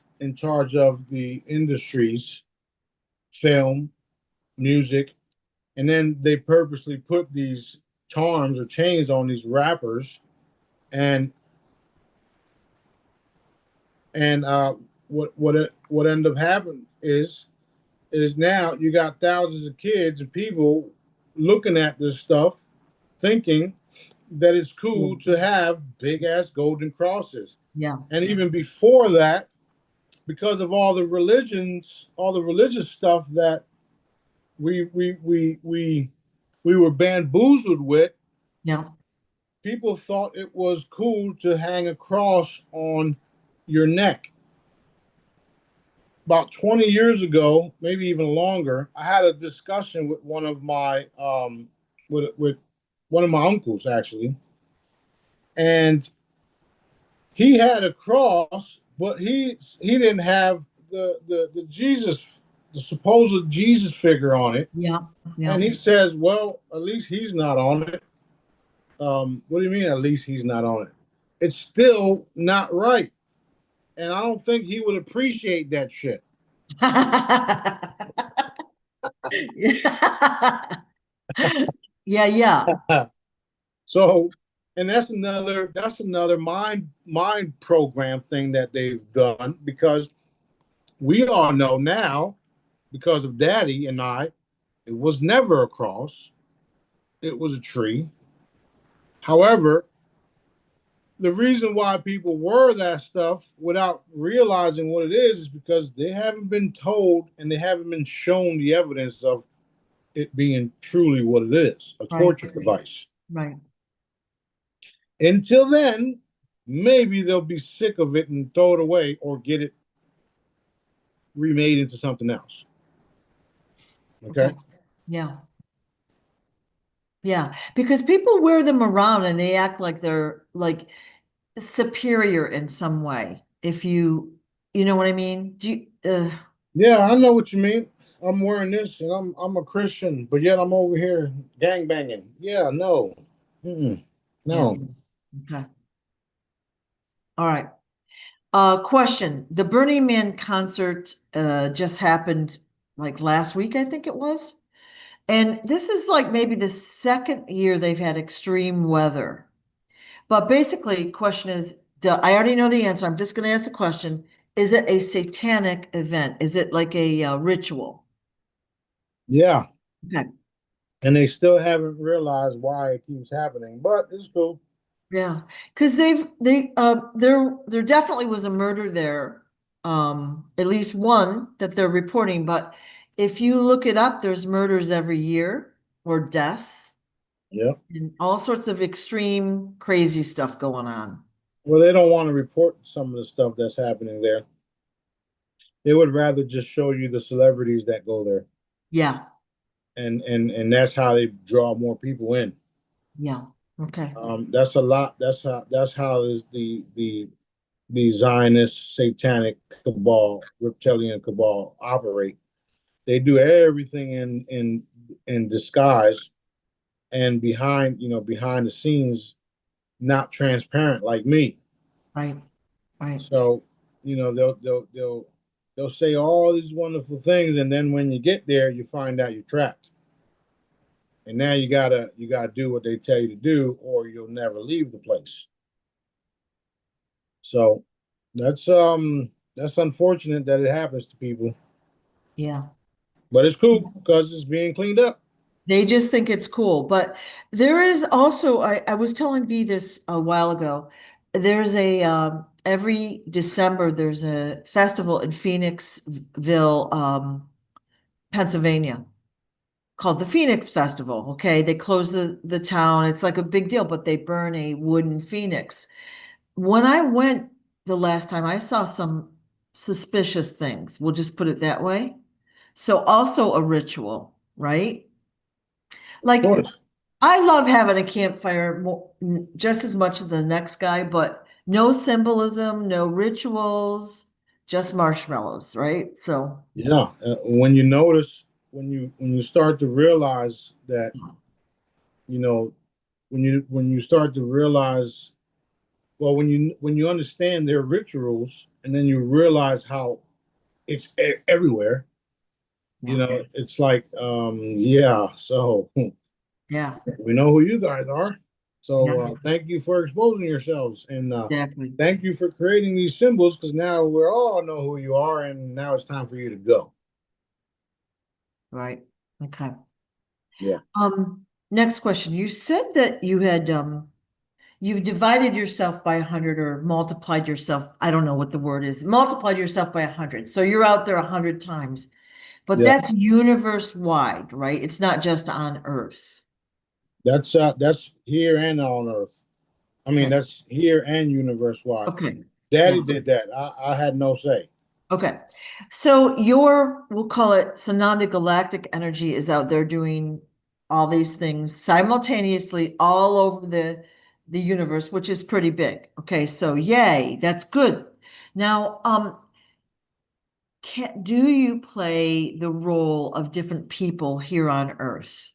the industries, film, music, and then they purposely put these charms or chains on these rappers, and what ended up happening is now you got thousands of kids and people looking at this stuff, thinking that it's cool to have big ass golden crosses, Yeah. and even before that, because of all the religious stuff that we we we we we were bamboozled with. Yeah. People thought it was cool to hang a cross on your neck. About 20 years ago, maybe even longer, I had a discussion with one of my with one of my uncles actually, and he had a cross, but he didn't have the Jesus, the supposed Jesus figure on it. Yeah. Yeah. And he says, "Well, at least he's not on it." What do you mean? At least he's not on it? It's still not right, and I don't think he would appreciate that shit. Yeah, yeah, So, and that's another mind program thing that they've done, because we all know now, because of Daddy and I, it was never a cross, it was a tree. However, the reason why people wear that stuff without realizing what it is because they haven't been told and they haven't been shown the evidence of it being truly what it is, a right, torture device. right. Until then, maybe they'll be sick of it and throw it away or get it remade into something else. Okay. Okay. Yeah. Yeah. Because people wear them around and they act like they're like superior in some way. If you know what I mean? Yeah, I know what you mean. I'm wearing this and I'm a Christian, but yet I'm over here gang banging. Yeah, no. Mm-mm. Yeah. No. Okay. All right. Question. The Burning Man concert just happened like last week, I think it was. And this is like maybe the second year they've had extreme weather. But basically, question is, I already know the answer. I'm just going to ask the question. Is it a satanic event? Is it like a ritual? Yeah. Okay. And they still haven't realized why it keeps happening, but it's cool. Yeah. Because there definitely was a murder there. At least one that they're reporting. But if you look it up, there's murders every year or deaths Yeah. and all sorts of extreme, crazy stuff going on. Well, they don't want to report some of the stuff that's happening there. They would rather just show you the celebrities that go there, Yeah. and that's how they draw more people in. Yeah. Okay. That's a lot. That's how is the Zionist satanic cabal, reptilian cabal operate. They do everything in disguise and behind the scenes, not transparent like me. Right. Right. So, they'll say all these wonderful things, and then when you get there, you find out you're trapped. And now you gotta do what they tell you to do, or you'll never leave the place. So that's unfortunate that it happens to people. Yeah. But it's cool because it's being cleaned up. They just think it's cool. But there is also, I was telling B this a while ago, there's a, every December, there's a festival in Phoenixville, Pennsylvania, called the Phoenix Festival. Okay. They close the town. It's like a big deal, but they burn a wooden phoenix. When I went the last time, I saw some suspicious things. We'll just put it that way. So also a ritual, right? Of Like course. I love having a campfire just as much as the next guy, but no symbolism, no rituals, just marshmallows, right? So, Yeah. When you notice, when you start to realize that, you know, when you start to realize, well, when you understand their rituals, and then you realize how it's everywhere, yeah, it's like, yeah. So yeah, we know who you guys are. So yeah, thank you for exposing yourselves, and exactly. thank you for creating these symbols, because now we all know who you are, and now it's time for you to go. Right. Okay. Yeah. Next question. You said that you had you've divided yourself by 100 or multiplied yourself. I don't know what the word is. Multiplied yourself by 100. So you're out there 100 times. But Yeah. that's universe wide, right? It's not just on Earth. That's here and on Earth. I mean, Okay. that's here and universe wide. Okay. Daddy Yeah. did that. I had no say. Okay. So your, we'll call it Sananda galactic energy is out there doing all these things simultaneously all over the universe, which is pretty big. Okay. So yay, that's good. Now, do you play the role of different people here on Earth?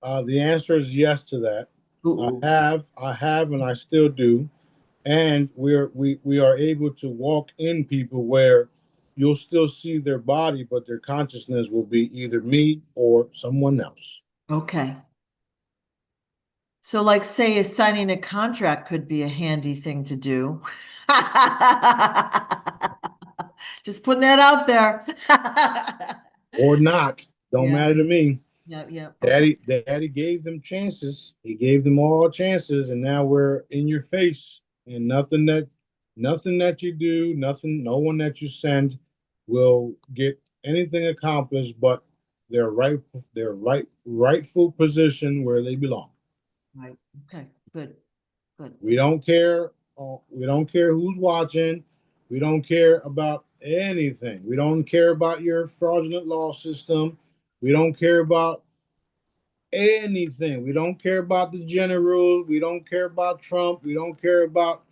The answer is yes to that. Ooh. I have, and I still do. And we are able to walk in people where you'll still see their body, but their consciousness will be either me or someone else. Okay. So, like, say, signing a contract could be a handy thing to do. Just putting that out there. Or not. Don't Yeah, matter to me. yeah, yeah. Okay. Daddy gave them chances. He gave them all chances, and now we're in your face. And nothing that you do, nothing, no one that you send will get anything accomplished but rightful position where they belong. Right. Okay. Good. Good. We don't care. We don't care who's watching. We don't care about anything. We don't care about your fraudulent law system. We don't care about anything. We don't care about the generals. We don't care about Trump. We don't care about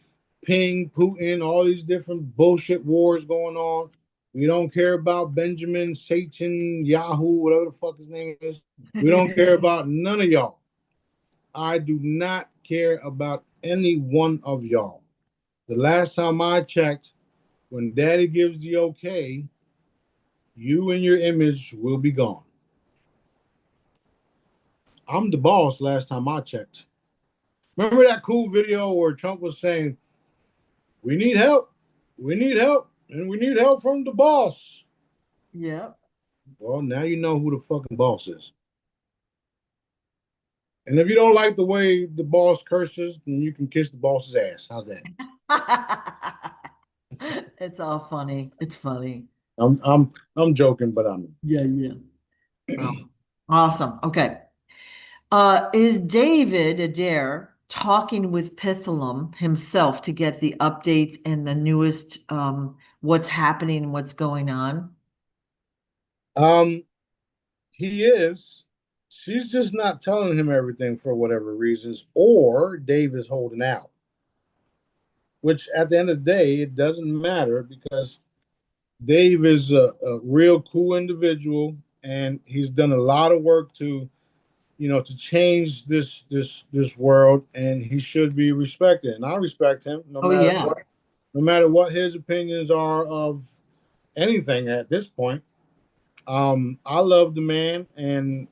Ping, Putin, all these different bullshit wars going on. We don't care about Benjamin, Satan, Yahoo, whatever the fuck his name is. We don't care about none of y'all. I do not care about any one of y'all. The last time I checked, when daddy gives the okay, you and your image will be gone. I'm the boss last time I checked. Remember that cool video where Trump was saying, we need help, and we need help from the boss? Yeah. Well, now you know who the fucking boss is. And if you don't like the way the boss curses, then you can kiss the boss's ass. How's that? It's all funny. It's funny. I'm joking, but I'm Yeah, yeah. Oh, awesome. Okay. Is David Adair talking with Pithalum himself to get the updates and the newest what's happening and what's going on? um he is. She's just not telling him everything for whatever reasons, or Dave is holding out. Which at the end of the day, it doesn't matter because Dave is a real cool individual, and he's done a lot of work to change this world, and he should be respected. And I respect him Oh yeah. no matter what his opinions are of anything at this point. I love the man, and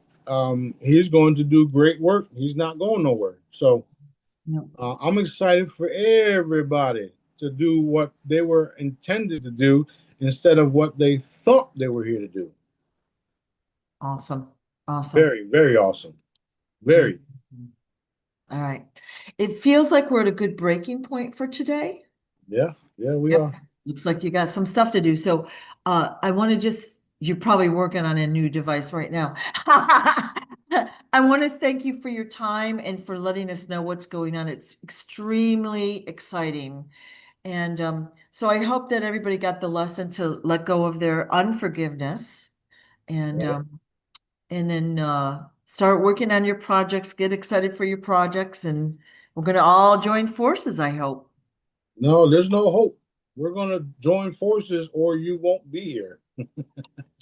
he's going to do great work. He's not going nowhere. So No. I'm excited for everybody to do what they were intended to do, instead of what they thought they were here to do. Awesome. Awesome. Very, very awesome. Very. All right. It feels like we're at a good breaking point for today. Yeah, we Yep. are. Looks like you got some stuff to do. So I want to just, you're probably working on a new device right now. I want to thank you for your time and for letting us know what's going on. It's extremely exciting. And so I hope that everybody got the lesson to let go of their unforgiveness and Right. and then start working on your projects, get excited for your projects, and we're going to all join forces, I hope. No, there's no hope. We're gonna join forces, or you won't be here.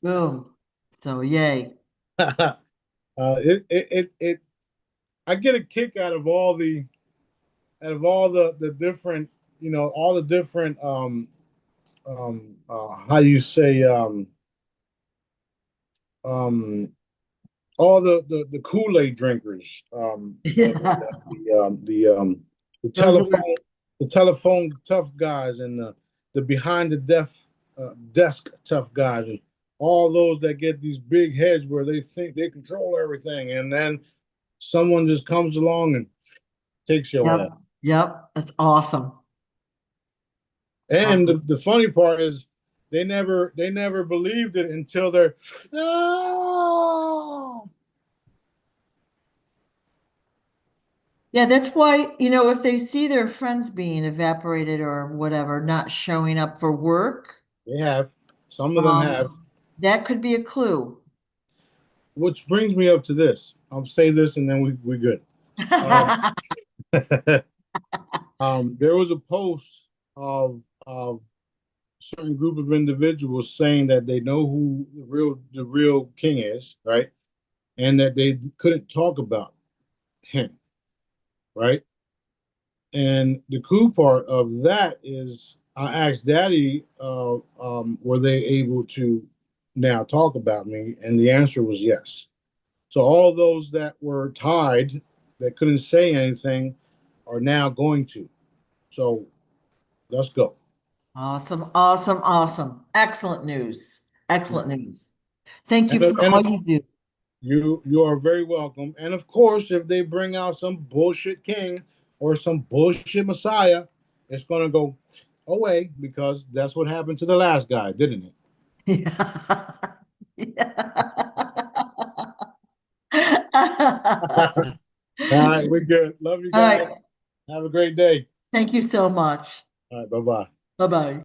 Boom. So yay. It. I get a kick out of all the different, all the different how you say um all the Kool-Aid drinkers, Yeah. the Those are telephone tough guys, and the behind the desk tough guys, and all those that get these big heads where they think they control everything, and then someone just comes along and takes your ass. Yep. Yep. That's awesome. And Awesome. the funny part is they never believed it until they're no. Yeah, that's why, if they see their friends being evaporated or whatever, not showing up for work, They have. Some of them have. um, that could be a clue. Which brings me up to this. I'll say this and then we're good. Um, there was a post of a certain group of individuals saying that they know who the real king is, right? And that they couldn't talk about him, right? And the cool part of that is I asked Daddy, were they able to now talk about me? And the answer was yes. So all those that were tied, that couldn't say anything, are now going to. So let's go. Awesome, awesome, awesome. Excellent news. Excellent news. Thank you And for and all if you do. you are very welcome. And of course, if they bring out some bullshit king or some bullshit messiah, it's gonna go away because that's what happened to the last guy, didn't it? Yeah. All right, we're good. Love you All guys. right. Have a great day. Thank you so much. All right, bye bye. Bye-bye.